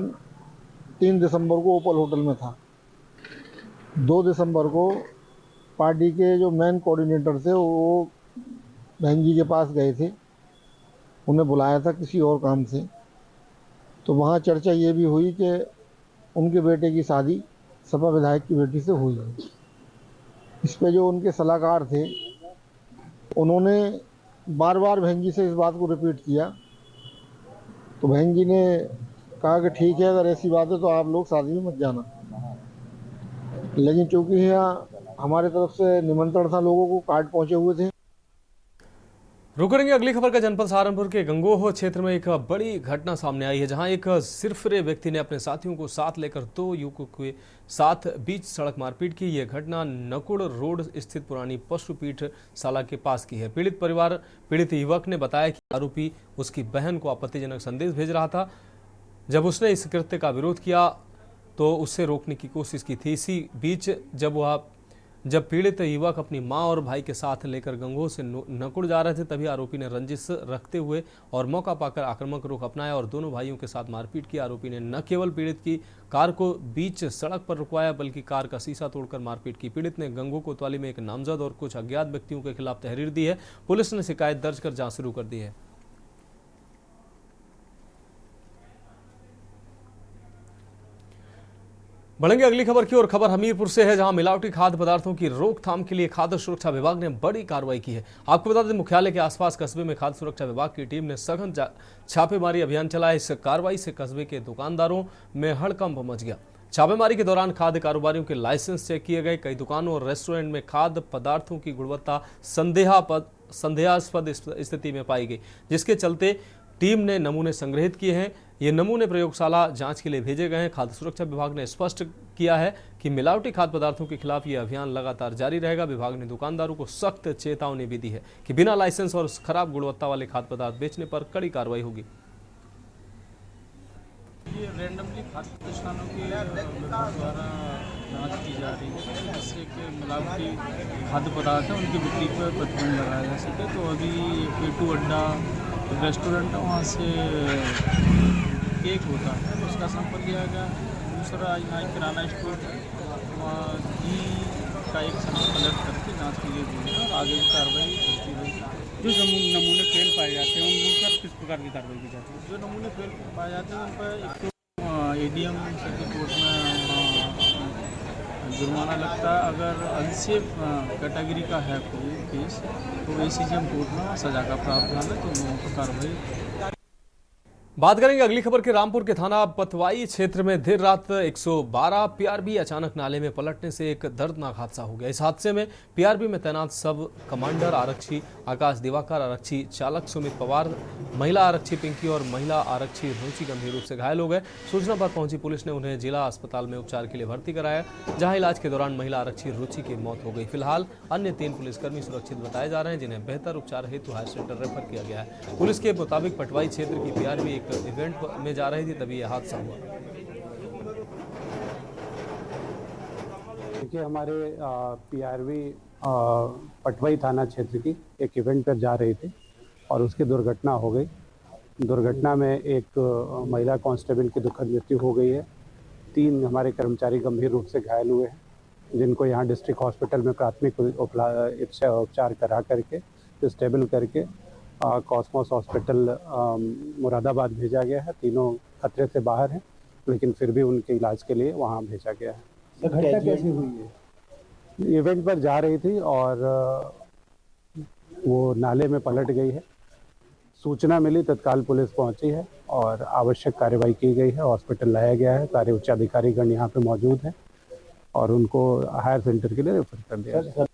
3 दिसंबर को ओपल होटल में था। 2 दिसंबर को पार्टी के जो मेन कोऑर्डिनेटर थे वो बहन जी के पास गए थे, उन्हें बुलाया था किसी और काम से। तो वहाँ चर्चा ये भी हुई कि उनके बेटे की शादी सपा विधायक की बेटी से हुई है। इस पे जो उनके सलाहकार थे उन्होंने बार बार बहन जी से इस बात को रिपीट किया। तो बहन जी ने कहा कि ठीक है, अगर ऐसी बात है तो आप लोग शादी में मत जाना। लेकिन चूंकि यहाँ हमारे तरफ से निमंत्रण था, लोगों को कार्ड पहुंचे हुए थे। रुक करेंगे अगली खबर का। जनपद सहारनपुर के गंगोह क्षेत्र में एक बड़ी घटना सामने आई है, जहां एक सिरफिरे व्यक्ति ने अपने साथियों को साथ लेकर 2 युवकों के साथ बीच सड़क मारपीट की। यह घटना नकुड़ रोड स्थित पुरानी पशुपीठ शाला के पास की है। पीड़ित युवक ने बताया कि आरोपी उसकी बहन को आपत्तिजनक संदेश भेज रहा था। जब उसने इस कृत्य का विरोध किया तो उससे रोकने की कोशिश की थी। इसी बीच जब पीड़ित युवक अपनी मां और भाई के साथ लेकर गंगोह से नकुड़ जा रहे थे, तभी आरोपी ने रंजिश रखते हुए और मौका पाकर आक्रामक रुख अपनाया और दोनों भाइयों के साथ मारपीट की। आरोपी ने न केवल पीड़ित की कार को बीच सड़क पर रुकवाया, बल्कि कार का शीशा तोड़कर मारपीट की। पीड़ित ने गंगोह कोतवाली में एक नामजद और कुछ अज्ञात व्यक्तियों के खिलाफ तहरीर दी है। पुलिस ने शिकायत दर्ज कर जांच शुरू कर दी है। बढ़ेंगे अगली खबर की ओर। खबर हमीरपुर से है, जहां मिलावटी खाद्य पदार्थों की रोकथाम के लिए खाद्य सुरक्षा विभाग ने बड़ी कार्रवाई की है। आपको बता दें, मुख्यालय के आसपास कस्बे में खाद्य सुरक्षा विभाग की टीम ने सघन छापेमारी अभियान चलाया। इस कार्रवाई से कस्बे के दुकानदारों में हड़कंप मच गया। छापेमारी के दौरान खाद्य कारोबारियों के लाइसेंस चेक किए गए। कई दुकानों और रेस्टोरेंट में खाद्य पदार्थों की गुणवत्ता संदेहास्पद स्थिति में पाई गई, जिसके चलते टीम ने नमूने संग्रहित किए हैं। ये नमूने प्रयोगशाला जांच के लिए भेजे गए हैं। खाद्य सुरक्षा विभाग ने स्पष्ट किया है कि मिलावटी खाद्य पदार्थों के खिलाफ ये अभियान लगातार जारी रहेगा। विभाग ने दुकानदारों को सख्त चेतावनी भी दी है कि बिना लाइसेंस और खराब गुणवत्ता वाले खाद्य पदार्थ बेचने पर कड़ी कार्रवाई होगी। ये रैंडमली खाद्य प्रतिष्ठानों के द्वारा जांच की जा रही है, जिससे कि मिलावटी खाद्य पदार्थ है उनकी बिक्री पर प्रतिबंध लगाया जा सके। तो अभी पेटू अड्डा रेस्टोरेंट है, वहाँ से केक होता है, उसका सैंपल लिया गया। दूसरा यहाँ किराना स्टोर घी का एक सैंपल कलेक्ट करके जांच के लिए भेजा और आगे की कार्रवाई करती रहेगी। जो नमूने फेल पाए जाते हैं उन पर किस प्रकार की कार्रवाई की जाती है? जो नमूने फेल पाए जाते हैं उन पर एक तो एडीएम सर्किट कोर्ट में जुर्माना लगता है। अगर अनसेफ कैटेगरी का है कोई केस तो एसीजेएम कोर्ट में सजा का प्रावधान है, तो उन पर कार्रवाई। बात करेंगे अगली खबर के। रामपुर के थाना पतवाई क्षेत्र में देर रात 112 पीआरबी अचानक नाले में पलटने से एक दर्दनाक हादसा हो गया। इस हादसे में पीआरबी में तैनात सब कमांडर आरक्षी आकाश दिवाकर, आरक्षी चालक सुमित पवार, महिला आरक्षी पिंकी और महिला आरक्षी रुचि गंभीर रूप से घायल हो गए। सूचना पर पहुंची पुलिस ने उन्हें जिला अस्पताल में उपचार के लिए भर्ती कराया, जहां इलाज के दौरान महिला आरक्षी रुचि की मौत हो गई। फिलहाल अन्य 3 पुलिसकर्मी सुरक्षित बताए जा रहे हैं, जिन्हें बेहतर उपचार हेतु हायर सेंटर रेफर किया गया है। पुलिस के मुताबिक पटवाई क्षेत्र की पीआरबी एक इवेंट में जा रही थी, तभी यह हादसा हुआ। देखिए, हमारे पीआरबी पटवाई थाना क्षेत्र की एक इवेंट पर जा रही थी और उसकी दुर्घटना हो गई। दुर्घटना में एक महिला कांस्टेबल की दुखद मृत्यु हो गई है। 3 हमारे कर्मचारी गंभीर रूप से घायल हुए हैं, जिनको यहाँ डिस्ट्रिक्ट हॉस्पिटल में प्राथमिक उपचार करा करके स्टेबल करके कॉस्मोस हॉस्पिटल मुरादाबाद भेजा गया है। तीनों खतरे से बाहर हैं, लेकिन फिर भी उनके इलाज के लिए वहाँ भेजा गया है। घटना कैसे हुई है? इवेंट पर जा रही थी और वो नाले में पलट गई है सूचना मिली, तत्काल पुलिस पहुंची है और आवश्यक कार्रवाई की गई है। हॉस्पिटल लाया गया है, सारे उच्च अधिकारीगण यहाँ पे मौजूद हैं और उनको हायर सेंटर के लिए रेफर कर दिया है।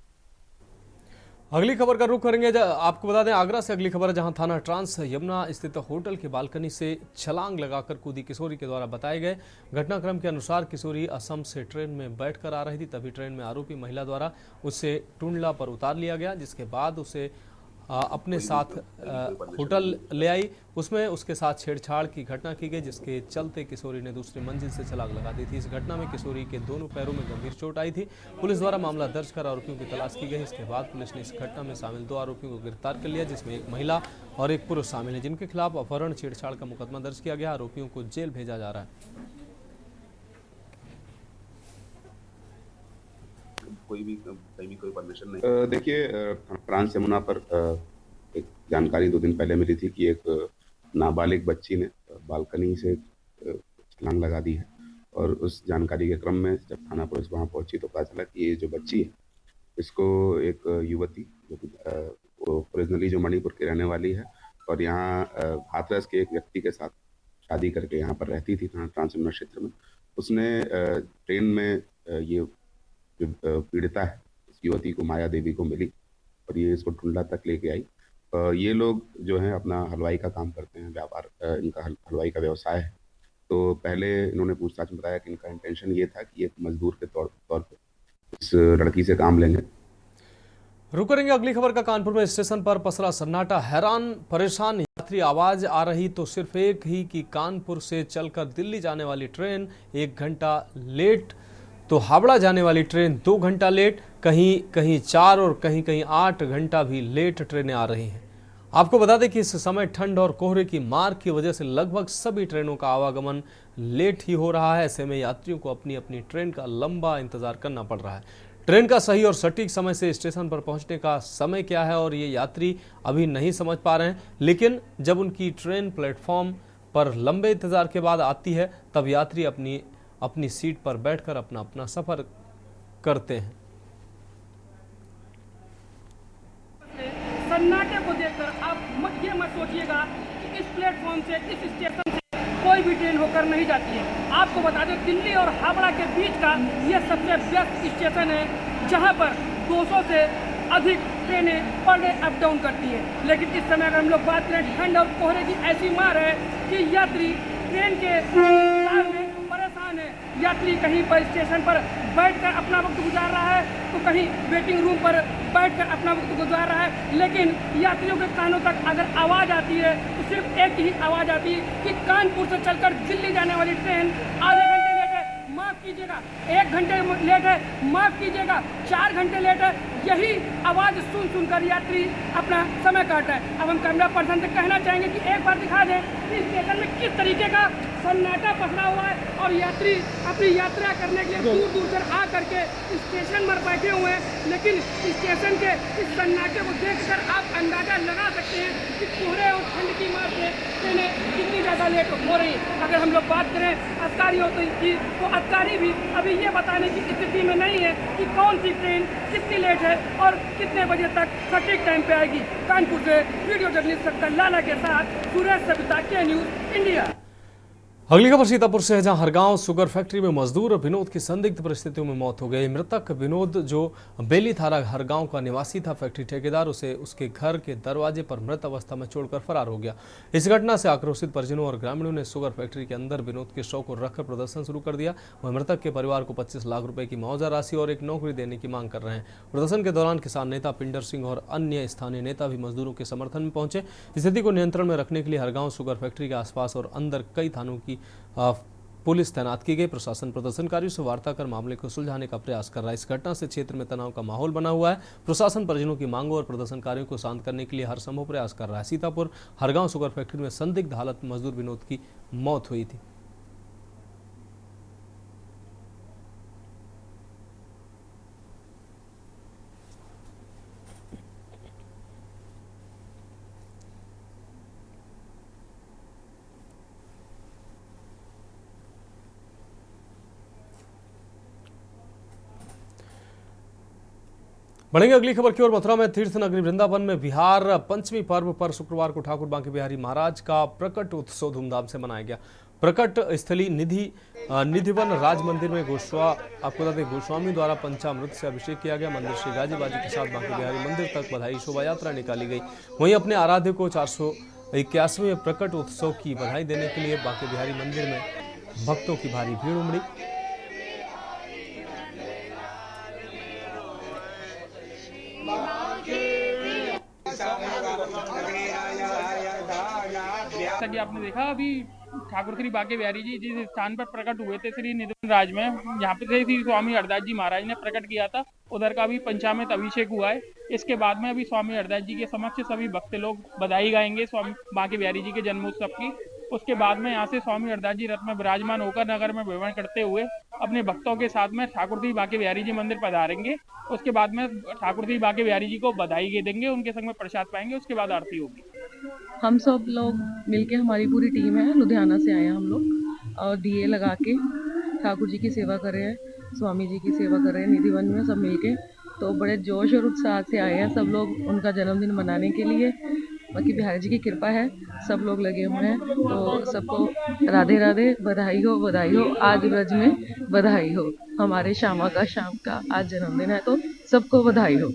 अगली खबर का रुख करेंगे। आपको बता दें, आगरा से अगली खबर है, जहां थाना ट्रांस यमुना स्थित होटल के बालकनी से छलांग लगाकर कूदी किशोरी के द्वारा बताए गए घटनाक्रम के अनुसार किशोरी असम से ट्रेन में बैठकर आ रही थी। तभी ट्रेन में आरोपी महिला द्वारा उसे टुंडला पर उतार लिया गया, जिसके बाद उसे अपने साथ होटल ले आई। उसमें उसके साथ छेड़छाड़ की घटना की गई, जिसके चलते किशोरी ने दूसरी मंजिल से छलांग लगा दी थी। इस घटना में किशोरी के दोनों पैरों में गंभीर चोट आई थी। पुलिस द्वारा मामला दर्ज कर आरोपियों की तलाश की गई। इसके बाद पुलिस ने इस घटना में शामिल 2 आरोपियों को गिरफ्तार कर लिया, जिसमें एक महिला और एक पुरुष शामिल है, जिनके खिलाफ अपहरण छेड़छाड़ का मुकदमा दर्ज किया गया। आरोपियों को जेल भेजा जा रहा है। कोई परमिशन नहीं। देखिए, ट्रांस यमुना पर एक जानकारी 2 दिन पहले मिली थी कि एक नाबालिग बच्ची ने बालकनी से छलांग लगा दी है और उस जानकारी के क्रम में जब थाना पुलिस वहां पहुंची तो पता चला कि ये जो बच्ची है, इसको एक युवती जो कि ओरिजिनली जो मणिपुर की रहने वाली है और यहाँ हाथरस के एक व्यक्ति के साथ शादी करके यहाँ पर रहती थी ट्रांस यमुना क्षेत्र में, उसने ट्रेन में ये जो पीड़िता है इस युवती को, माया देवी को मिली और ये इसको टुंडला तक लेके आई। ये लोग जो हैं अपना हलवाई का काम करते हैं, व्यापार, इनका हलवाई का व्यवसाय है। तो पहले इन्होंने पूछताछ में बताया कि इनका इंटेंशन ये था कि एक मजदूर के तौर पर इस लड़की से काम लेंगे। रुक करेंगे अगली खबर का। कानपुर में स्टेशन पर पसरा सन्नाटा, हैरान परेशान यात्री। आवाज आ रही तो सिर्फ एक ही कि कानपुर से चलकर दिल्ली जाने वाली ट्रेन 1 घंटा लेट, तो हावड़ा जाने वाली ट्रेन 2 घंटा लेट, कहीं कहीं 4 और कहीं कहीं 8 घंटा भी लेट ट्रेनें आ रही हैं। आपको बता दें कि इस समय ठंड और कोहरे की मार की वजह से लगभग सभी ट्रेनों का आवागमन लेट ही हो रहा है। ऐसे में यात्रियों को अपनी अपनी ट्रेन का लंबा इंतजार करना पड़ रहा है। ट्रेन का सही और सटीक समय से स्टेशन पर पहुंचने का समय क्या है और ये यात्री अभी नहीं समझ पा रहे हैं। लेकिन जब उनकी ट्रेन प्लेटफॉर्म पर लंबे इंतजार के बाद आती है, तब यात्री अपनी सीट पर बैठकर अपना सफर करते हैं। सन्नाटे को देखकर आप ये मत सोचिएगा कि इस प्लेटफॉर्म से, इस स्टेशन से कोई भी ट्रेन होकर नहीं जाती है। आपको बता दें, दिल्ली और हावड़ा के बीच का यह सबसे व्यस्त स्टेशन है, जहां पर 200 से अधिक ट्रेनें पर डे अप डाउन करती है। लेकिन इस समय अगर हम लोग बात करें, ठंड और कोहरे की ऐसी मार है कि यात्री ट्रेन के इंतजार में परेशान है। यात्री कहीं पर स्टेशन पर बैठकर अपना वक्त गुजार रहा है, तो कहीं वेटिंग रूम पर बैठकर अपना वक्त गुजार रहा है। लेकिन यात्रियों के कानों तक अगर आवाज़ आती है तो सिर्फ एक ही आवाज़ आती है कि कानपुर से चलकर दिल्ली जाने वाली ट्रेन आधे घंटे लेट है, माफ़ कीजिएगा, 1 घंटे लेट है, माफ़ कीजिएगा, 4 घंटे लेट है। यही आवाज़ सुनकर यात्री अपना समय काट रहा है। अब हम कैमरा पर्सन से कहना चाहेंगे कि एक बार दिखा दें कि स्टेशन में किस तरीके का सन्नाटा पसरा हुआ है और यात्री अपनी यात्रा करने के लिए दूर दूर से आ करके स्टेशन पर बैठे हुए हैं। लेकिन स्टेशन के इस सन्नाटे को देखकर आप अंदाजा लगा सकते हैं कि कोहरे और ठंड की मार से ट्रेनें कितनी ज़्यादा लेट हो रही है। अगर हम लोग बात करें अधिकारियों की, तो अधिकारी भी अभी ये बताने की स्थिति में नहीं है कि कौन सी ट्रेन कितनी लेट है और कितने बजे तक सटीक टाइम पे आएगी। कानपुर से वीडियो जर्नलिस्ट सत्तर लाला के साथ सुरेश सविता, के न्यूज़ इंडिया। अगली खबर सीतापुर से है, जहां हरगांव शुगर फैक्ट्री में मजदूर विनोद की संदिग्ध परिस्थितियों में मौत हो गई। मृतक विनोद, जो बेली थाना हरगांव का निवासी था, फैक्ट्री ठेकेदार उसे उसके घर के दरवाजे पर मृत अवस्था में छोड़कर फरार हो गया। इस घटना से आक्रोशित परिजनों और ग्रामीणों ने शुगर फैक्ट्री के अंदर विनोद के शव को रखकर प्रदर्शन शुरू कर दिया। वह मृतक के परिवार को 25 लाख रुपए की मुआवजा राशि और एक नौकरी देने की मांग कर रहे हैं। प्रदर्शन के दौरान किसान नेता पिंडर सिंह और अन्य स्थानीय नेता भी मजदूरों के समर्थन में पहुंचे। स्थिति को नियंत्रण में रखने के लिए हरगांव शुगर फैक्ट्री के आसपास और अंदर कई थानों की पुलिस तैनात की गई। प्रशासन प्रदर्शनकारियों से वार्ता कर मामले को सुलझाने का प्रयास कर रहा है। इस घटना से क्षेत्र में तनाव का माहौल बना हुआ है। प्रशासन परिजनों की मांगों और प्रदर्शनकारियों को शांत करने के लिए हर संभव प्रयास कर रहा है। सीतापुर हरगांव शुगर फैक्ट्री में संदिग्ध हालत में मजदूर विनोद की मौत हुई थी। बढ़ेंगे अगली खबर की ओर। मथुरा में तीर्थ नगरी वृंदावन में बिहार पंचमी पर्व पर शुक्रवार को ठाकुर बांके बिहारी महाराज का प्रकट उत्सव धूमधाम से मनाया गया। प्रकट स्थली निधिवन राज मंदिर में गोस्वामी द्वारा पंचामृत से अभिषेक किया गया। मंदिर से गाजी बाजी के साथ बांके बिहारी मंदिर तक बधाई शोभा यात्रा निकाली गई। वहीं अपने आराध्य को 481वें प्रकट उत्सव की बधाई देने के लिए बांके बिहारी मंदिर में भक्तों की भारी भीड़ उमड़ी। जैसा कि आपने देखा, अभी ठाकुर श्री बांके बिहारी जी जिस स्थान पर प्रकट हुए थे श्री निधिवन राज में, यहाँ पे श्री स्वामी हरदास जी महाराज ने प्रकट किया था, उधर का भी पंचामृत अभिषेक हुआ है। इसके बाद में अभी स्वामी हरदास जी के समक्ष सभी भक्त लोग बधाई गाएंगे स्वामी बांके बिहारी जी के जन्मोत्सव की। उसके बाद में यहाँ से स्वामी हरदास जी रथ में विराजमान होकर नगर में भ्रमण करते हुए अपने भक्तों के साथ में ठाकुर श्री बांके बिहारी जी मंदिर पधारेंगे। उसके बाद में ठाकुर श्री बांके बिहारी जी को बधाई देंगे, उनके संग में प्रसाद पाएंगे, उसके बाद आरती होगी। हम सब लोग मिलके, हमारी पूरी टीम है, लुधियाना से आए हैं हम लोग, और दिए लगा के ठाकुर जी की सेवा कर रहे हैं, स्वामी जी की सेवा कर रहे हैं निधिवन में सब मिलके। तो बड़े जोश और उत्साह से आए हैं सब लोग उनका जन्मदिन मनाने के लिए। बाकी बिहारी जी की कृपा है, सब लोग लगे हुए हैं। तो सबको राधे राधे, बधाई हो, बधाई हो। आज ब्रज में बधाई हो, हमारे श्यामा का शाम का आज जन्मदिन है, तो सबको बधाई हो।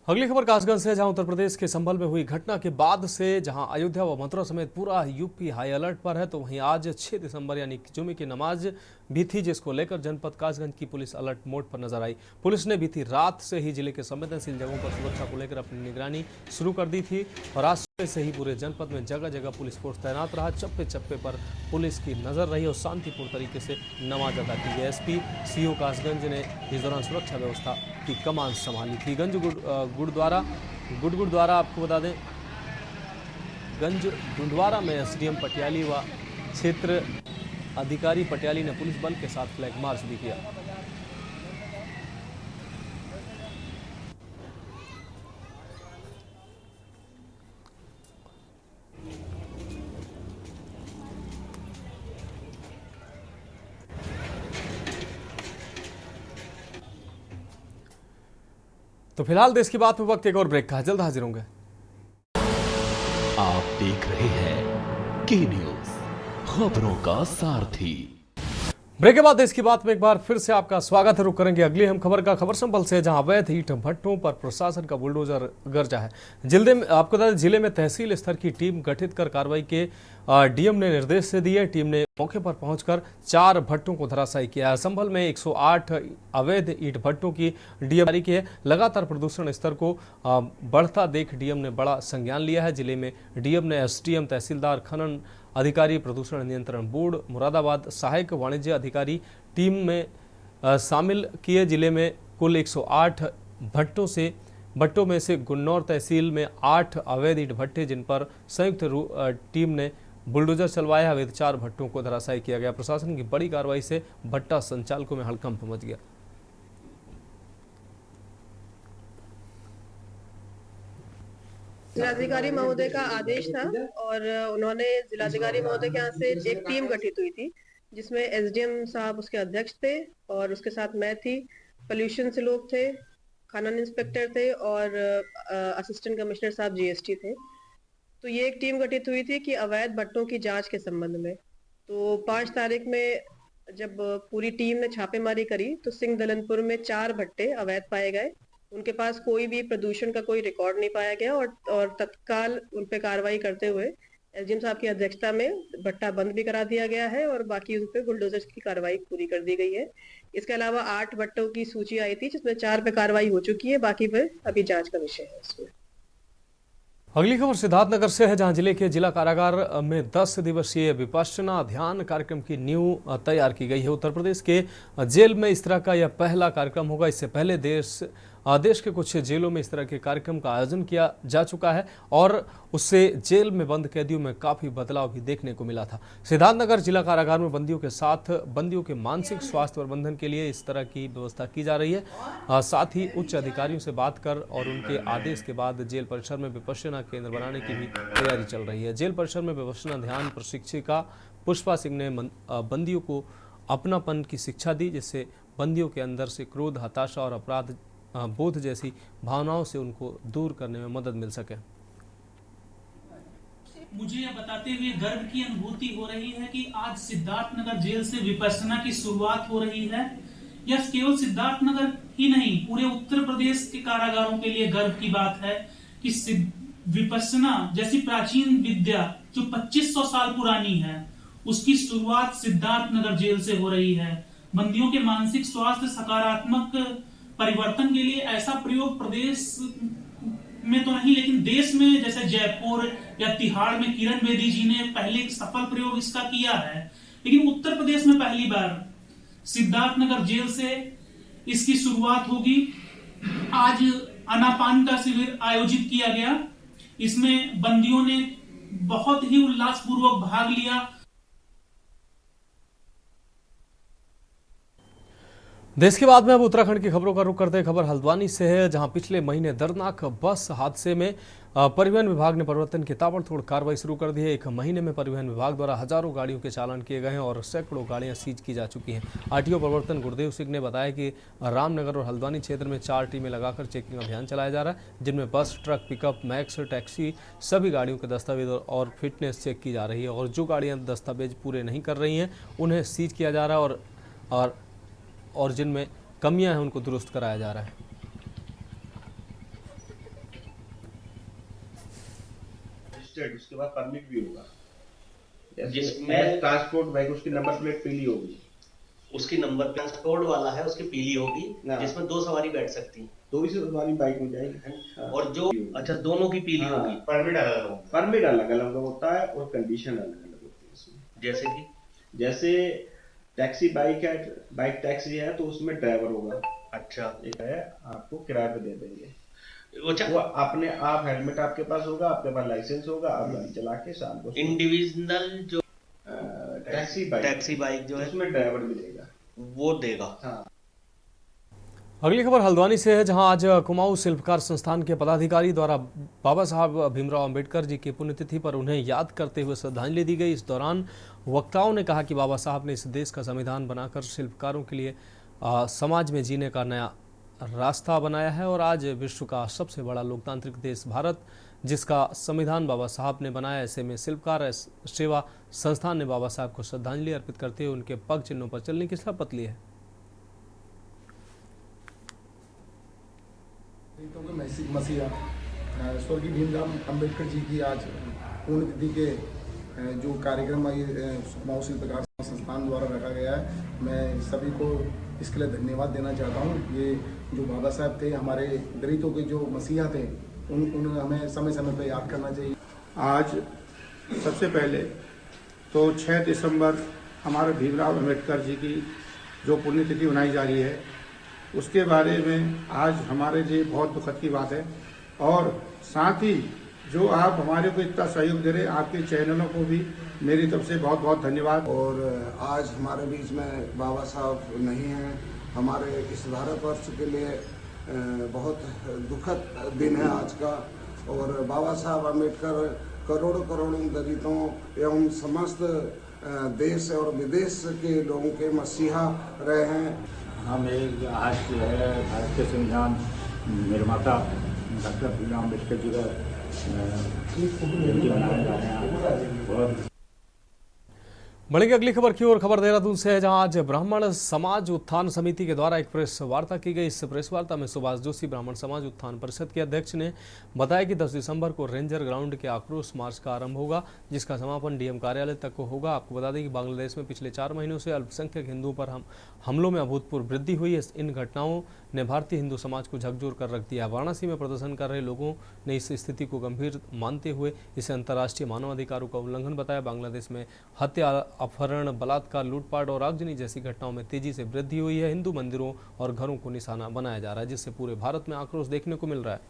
अगली खबर कासगंज से, जहां उत्तर प्रदेश के संभल में हुई घटना के बाद से जहां अयोध्या व मथुरा समेत पूरा यूपी हाई अलर्ट पर है, तो वहीं आज 6 दिसंबर यानी जुमे की नमाज भी थी, जिसको लेकर जनपद कासगंज की पुलिस अलर्ट मोड पर नजर आई। पुलिस ने बीती रात से ही जिले के संवेदनशील जगहों पर सुरक्षा को लेकर अपनी निगरानी शुरू कर दी थी और आज सुबह से ही पूरे जनपद में जगह जगह पुलिस फोर्स तैनात रहा। चप्पे चप्पे पर पुलिस की नजर रही और शांतिपूर्ण तरीके से नमाज अदा की गई। एसपी सीओ कासगंज ने इस दौरान सुरक्षा व्यवस्था की कमान संभाली थी। गंज गुड़द्वारा आपको बता दें, गंज गुंडवारा में एसडीएम पटियाली व क्षेत्र अधिकारी पटियाली ने पुलिस बल के साथ फ्लैग मार्च भी किया। तो फिलहाल देश की बात में वक्त एक और ब्रेक का, जल्द हाजिर होंगे। आप देख रहे हैं के न्यूज, खबरों का सारथी। ब्रेक के बाद देश की बात में एक बार फिर से आपका स्वागत है। रुक करेंगे अगली हम खबर का। खबर संभल से, जहां अवैध ईंट भट्टों पर प्रशासन का बुलडोजर गरजा है। आपको बता दें, जिले में तहसील स्तर की टीम गठित कर कार्रवाई के डीएम ने निर्देश दे दिए। टीम ने मौके पर पहुंचकर 4 भट्टों को धराशायी किया है। संभल में 108 अवैध ईंट भट्टों की डीएम जारी की है। लगातार प्रदूषण स्तर को बढ़ता देख डीएम ने बड़ा संज्ञान लिया है। जिले में डीएम ने एसडीएम, तहसीलदार, खनन अधिकारी, प्रदूषण नियंत्रण बोर्ड मुरादाबाद, सहायक वाणिज्य अधिकारी टीम में शामिल किए। जिले में कुल 108 भट्टों में से गुन्नौर तहसील में 8 अवैध ईंट भट्टे, जिन पर संयुक्त टीम ने बुलडोजर चलवाया। अवैध 4 भट्टों को धराशायी किया गया। प्रशासन की बड़ी कार्रवाई से भट्टा संचालकों में हड़कंप मच गया। जिलाधिकारी महोदय का आदेश था और उन्होंने जिलाधिकारी महोदय के यहाँ से एक टीम गठित हुई थी, जिसमें एसडीएम साहब उसके अध्यक्ष थे और उसके साथ मैं थी, पोल्यूशन से लोग थे, खनन इंस्पेक्टर थे और असिस्टेंट कमिश्नर साहब जीएसटी थे। तो ये एक टीम गठित हुई थी कि अवैध भट्टों की जांच के संबंध में। तो 5 तारीख में जब पूरी टीम ने छापेमारी करी तो सिंह दलनपुर में 4 भट्टे अवैध पाए गए। उनके पास कोई भी प्रदूषण का कोई रिकॉर्ड नहीं पाया गया और तत्काल उन पे कार्रवाई करते हुए एसडीएम साहब की अध्यक्षता में भट्टा बंद भी करा दिया गया है और बाकी उन पे बुलडोजर की कार्रवाई पूरी कर दी गई है। इसके अलावा 8 भट्टों की सूची आई थी, जिसमें 4 पे कार्रवाई हो चुकी है, बाकी पे अभी जांच का विषय है इसमें। अगली खबर सिद्धार्थनगर से है, जहां जिले के जिला कारागार में 10 दिवसीय विपश्यना ध्यान कार्यक्रम की नींव तैयार की गई है। उत्तर प्रदेश के जेल में इस तरह का यह पहला कार्यक्रम होगा। इससे पहले देश के कुछ जेलों में इस तरह के कार्यक्रम का आयोजन किया जा चुका है और उससे जेल में बंद कैदियों में काफी बदलाव भी देखने को मिला था। सिद्धार्थनगर जिला कारागार में बंदियों के साथ बंदियों के मानसिक स्वास्थ्य प्रबंधन के लिए इस तरह की व्यवस्था की जा रही है। साथ ही उच्च अधिकारियों से बात कर और उनके आदेश के बाद जेल परिसर में विपश्यना केंद्र बनाने की भी तैयारी चल रही है। जेल परिसर में विपश्यना ध्यान प्रशिक्षिका पुष्पा सिंह ने बंदियों को अपनापन की शिक्षा दी, जिससे बंदियों के अंदर से क्रोध, हताशा और अपराध बोध जैसी भावनाओं से उनको दूर करने में मदद मिल सके। मुझे यह बताते हुए गर्व की अनुभूति हो रही है कि आज सिद्धार्थनगर जेल से विपश्यना की शुरुआत हो रही है। यह केवल सिद्धार्थनगर ही नहीं, पूरे उत्तर प्रदेश के कारागारों के लिए गर्व की बात है कि विपश्यना जैसी प्राचीन विद्या जो 2500 साल पुरानी है, उसकी शुरुआत सिद्धार्थनगर जेल से हो रही है। बंदियों के मानसिक स्वास्थ्य सकारात्मक परिवर्तन के लिए ऐसा प्रयोग प्रदेश में तो नहीं, लेकिन देश में जैसे जयपुर या तिहाड़ में किरण बेदी जी ने पहले एक सफल प्रयोग इसका किया है, लेकिन उत्तर प्रदेश में पहली बार सिद्धार्थनगर जेल से इसकी शुरुआत होगी। आज अनापान का शिविर आयोजित किया गया। इसमें बंदियों ने बहुत ही उल्लासपूर्वक भाग लिया। देश के बाद में अब उत्तराखंड की खबरों का रुख करते हैं। खबर हल्द्वानी से है, जहां पिछले महीने दर्दनाक बस हादसे में परिवहन विभाग ने परिवर्तन की ताबड़तोड़ कार्रवाई शुरू कर दी है। एक महीने में परिवहन विभाग द्वारा हजारों गाड़ियों के चालान किए गए हैं और सैकड़ों गाड़ियां सीज की जा चुकी हैं। आरटीओ प्रवर्तन गुरदेव सिंह ने बताया कि रामनगर और हल्द्वानी क्षेत्र में 4 टीमें लगाकर चेकिंग अभियान चलाया जा रहा है, जिनमें बस, ट्रक, पिकअप, मैक्स, टैक्सी सभी गाड़ियों के दस्तावेज और फिटनेस चेक की जा रही है और जो गाड़ियाँ दस्तावेज पूरे नहीं कर रही हैं उन्हें सीज किया जा रहा है और जिनमें कमियां हैं उनको दुरुस्त कराया जा रहा है। उसके बाद परमिट भी होगा। जिसमें ट्रांसपोर्ट बाइक उसकी नंबर प्लेट पीली होगी, उसकी नंबर ट्रांसपोर्ट वाला है उसकी पीली होगी, जिसमें 2 सवारी बैठ सकती है। 2 सवारी बाइक में जाएगी। और जो अच्छा दोनों की पीली होगी। परमिट अलग अलग होता है और कंडीशन अलग अलग होती है इसमें। जैसे टैक्सी बाइक है, बाइक टैक्सी है तो उसमें ड्राइवर होगा। अच्छा, एक है आपको किराए पे दे देंगे। वो अपने आप हेलमेट आपके पास होगा, आपके पास लाइसेंस होगा, आप गाड़ी चला के शाम को। इंडिविजुअल जो टैक्सी बाइक जो है उसमें ड्राइवर मिलेगा, वो देगा। हाँ। अगली खबर हल्द्वानी से है, जहां आज कुमाऊं शिल्पकार संस्थान के पदाधिकारी द्वारा बाबा साहब भीमराव अंबेडकर जी की पुण्यतिथि पर उन्हें याद करते हुए श्रद्धांजलि दी गई। इस दौरान वक्ताओं ने कहा कि बाबा साहब ने इस देश का संविधान बनाकर शिल्पकारों के लिए समाज में जीने का नया रास्ता बनाया है और आज विश्व का सबसे बड़ा लोकतांत्रिक देश भारत, जिसका संविधान बाबा साहब ने बनाया, ऐसे में शिल्पकार सेवा संस्थान ने बाबा साहब को श्रद्धांजलि अर्पित करते हुए उनके पग चिन्हों पर चलने की शपथ ली है। मसीहा स्वर्गीय भीमराव अंबेडकर जी की आज पुण्यतिथि के जो कार्यक्रम कुमाऊं शिल्पकार संस्थान द्वारा रखा गया है, मैं सभी को इसके लिए धन्यवाद देना चाहता हूँ। ये जो बाबा साहब थे, हमारे दलितों के जो मसीहा थे, उन्हें हमें समय समय पर याद करना चाहिए। आज सबसे पहले तो 6 दिसंबर हमारे भीमराव अंबेडकर जी की जो पुण्यतिथि मनाई जा रही है, उसके बारे में आज हमारे लिए बहुत दुखद की बात है। और साथ ही जो आप हमारे को इतना सहयोग दे रहे हैं, आपके चैनलों को भी मेरी तरफ से बहुत बहुत धन्यवाद। और आज हमारे बीच में बाबा साहब नहीं हैं, हमारे इस भारत वर्ष के लिए बहुत दुखद दिन है आज का। और बाबा साहब अम्बेडकर करोड़ों करोड़ों दलितों एवं समस्त देश और विदेश के लोगों के मसीहा रहे हैं। हम एक आज जो है भारत के संविधान निर्माता डॉक्टर भीमराव अम्बेडकर जी का जयंती मनाने जा रहे हैं। बहुत बढ़ेंगे अगली खबर की ओर। खबर देहरादून से है, जहां आज ब्राह्मण समाज उत्थान समिति के द्वारा एक प्रेस वार्ता की गई। इस प्रेस वार्ता में सुभाष जोशी ब्राह्मण समाज उत्थान परिषद के अध्यक्ष ने बताया कि 10 दिसंबर को रेंजर ग्राउंड के आक्रोश मार्च का आरंभ होगा, जिसका समापन डीएम कार्यालय तक को होगा। आपको बता दें कि बांग्लादेश में पिछले 4 महीनों से अल्पसंख्यक हिंदुओं पर हमलों में अभूतपूर्व वृद्धि हुई है। इन घटनाओं ने भारतीय हिंदू समाज को झकझोर कर रख दिया। वाराणसी में प्रदर्शन कर रहे लोगों ने इस स्थिति को गंभीर मानते हुए इसे अंतर्राष्ट्रीय मानवाधिकारों का उल्लंघन बताया। बांग्लादेश में हत्या, अपहरण, बलात्कार, लूटपाट और आगजनी जैसी घटनाओं में तेजी से वृद्धि हुई है। हिंदू मंदिरों और घरों को निशाना बनाया जा रहा है, जिससे पूरे भारत में आक्रोश देखने को मिल रहा है।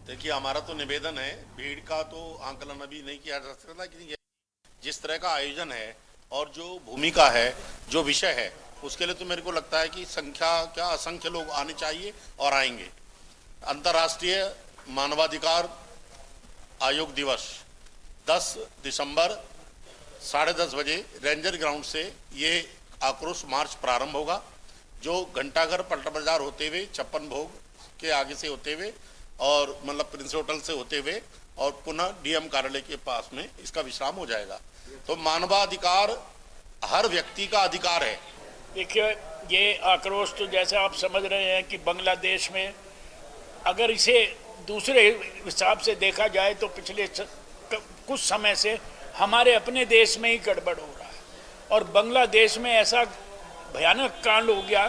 देखिए, हमारा तो निवेदन है, भीड़ का तो आंकलन अभी नहीं किया जा सकता, लेकिन जिस तरह का आयोजन है और जो भूमिका है, जो विषय है, उसके लिए तो मेरे को लगता है कि संख्या क्या असंख्य लोग आने चाहिए और आएंगे। अंतर्राष्ट्रीय मानवाधिकार आयोग दिवस 10 दिसंबर 10:30 बजे रेंजर ग्राउंड से ये आक्रोश मार्च प्रारंभ होगा, जो घंटाघर पलटा बाजार होते हुए, छप्पन भोग के आगे से होते हुए और मतलब प्रिंस होटल से होते हुए और पुनः डीएम कार्यालय के पास में इसका विश्राम हो जाएगा। तो मानवाधिकार हर व्यक्ति का अधिकार है। देखिए, ये आक्रोश तो जैसे आप समझ रहे हैं कि बांग्लादेश में अगर इसे दूसरे हिसाब से देखा जाए तो पिछले कुछ समय से हमारे अपने देश में ही गड़बड़ हो रहा है और बांग्लादेश में ऐसा भयानक कांड हो गया।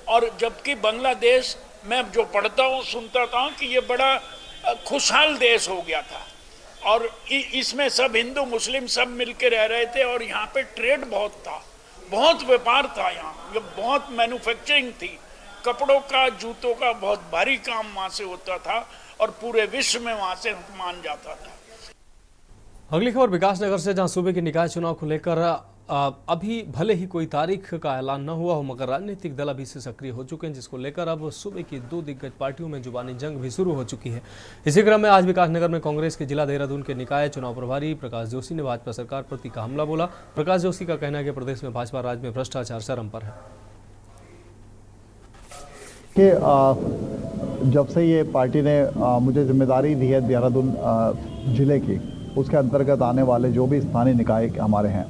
और जबकि बांग्लादेश मैं जो पढ़ता हूँ सुनता था कि ये बड़ा खुशहाल देश हो गया था और इसमें सब हिंदू मुस्लिम सब मिलके रह रहे थे और यहाँ पे ट्रेड बहुत था, बहुत व्यापार था, यहाँ ये बहुत मैन्युफैक्चरिंग थी, कपड़ों का, जूतों का बहुत भारी काम वहाँ से होता था और पूरे विश्व में वहाँ से मान जाता था। अगली खबर विकासनगर से, जहां सूबे के निकाय चुनाव को लेकर अभी भले ही कोई तारीख का ऐलान न हुआ हो मगर राजनीतिक दल अभी से सक्रिय हो चुके हैं, जिसको लेकर अब सूबे की 2 दिग्गज पार्टियों में जुबानी जंग भी शुरू हो चुकी है। इसी क्रम में आज विकासनगर में कांग्रेस के जिला देहरादून के निकाय चुनाव प्रभारी प्रकाश जोशी ने भाजपा सरकार पर तीखा हमला बोला। प्रकाश जोशी का कहना है कि प्रदेश में भाजपा राज में भ्रष्टाचार चरम पर है। कि जब से ये पार्टी ने मुझे जिम्मेदारी दी है देहरादून जिले की, उसके अंतर्गत आने वाले जो भी स्थानीय निकाय हमारे हैं,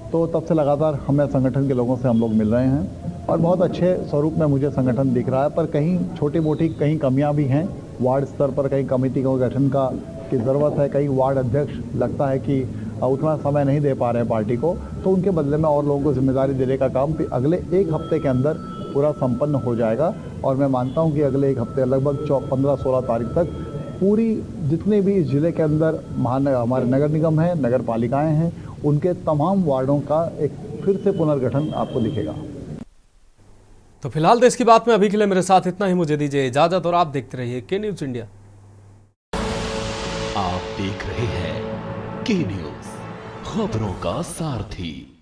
तो तब से लगातार हमें संगठन के लोगों से हम लोग मिल रहे हैं और बहुत अच्छे स्वरूप में मुझे संगठन दिख रहा है। पर कहीं छोटी मोटी कहीं कमियां भी हैं, वार्ड स्तर पर कहीं कमेटी का गठन की ज़रूरत है, कहीं वार्ड अध्यक्ष लगता है कि उतना समय नहीं दे पा रहे हैं पार्टी को, तो उनके बदले में और लोगों को जिम्मेदारी देने का काम अगले 1 हफ्ते के अंदर पूरा संपन्न हो जाएगा। और मैं मानता हूँ कि अगले 1 हफ्ते लगभग 15-16 तारीख तक पूरी जितने भी इस जिले के अंदर हमारे नगर निगम हैं, नगर पालिकाएँ हैं, उनके तमाम वार्डों का एक फिर से पुनर्गठन आपको दिखेगा। तो फिलहाल देश की बात में अभी के लिए मेरे साथ इतना ही, मुझे दीजिए इजाजत और आप देखते रहिए के न्यूज इंडिया। आप देख रहे हैं के न्यूज, खबरों का सारथी।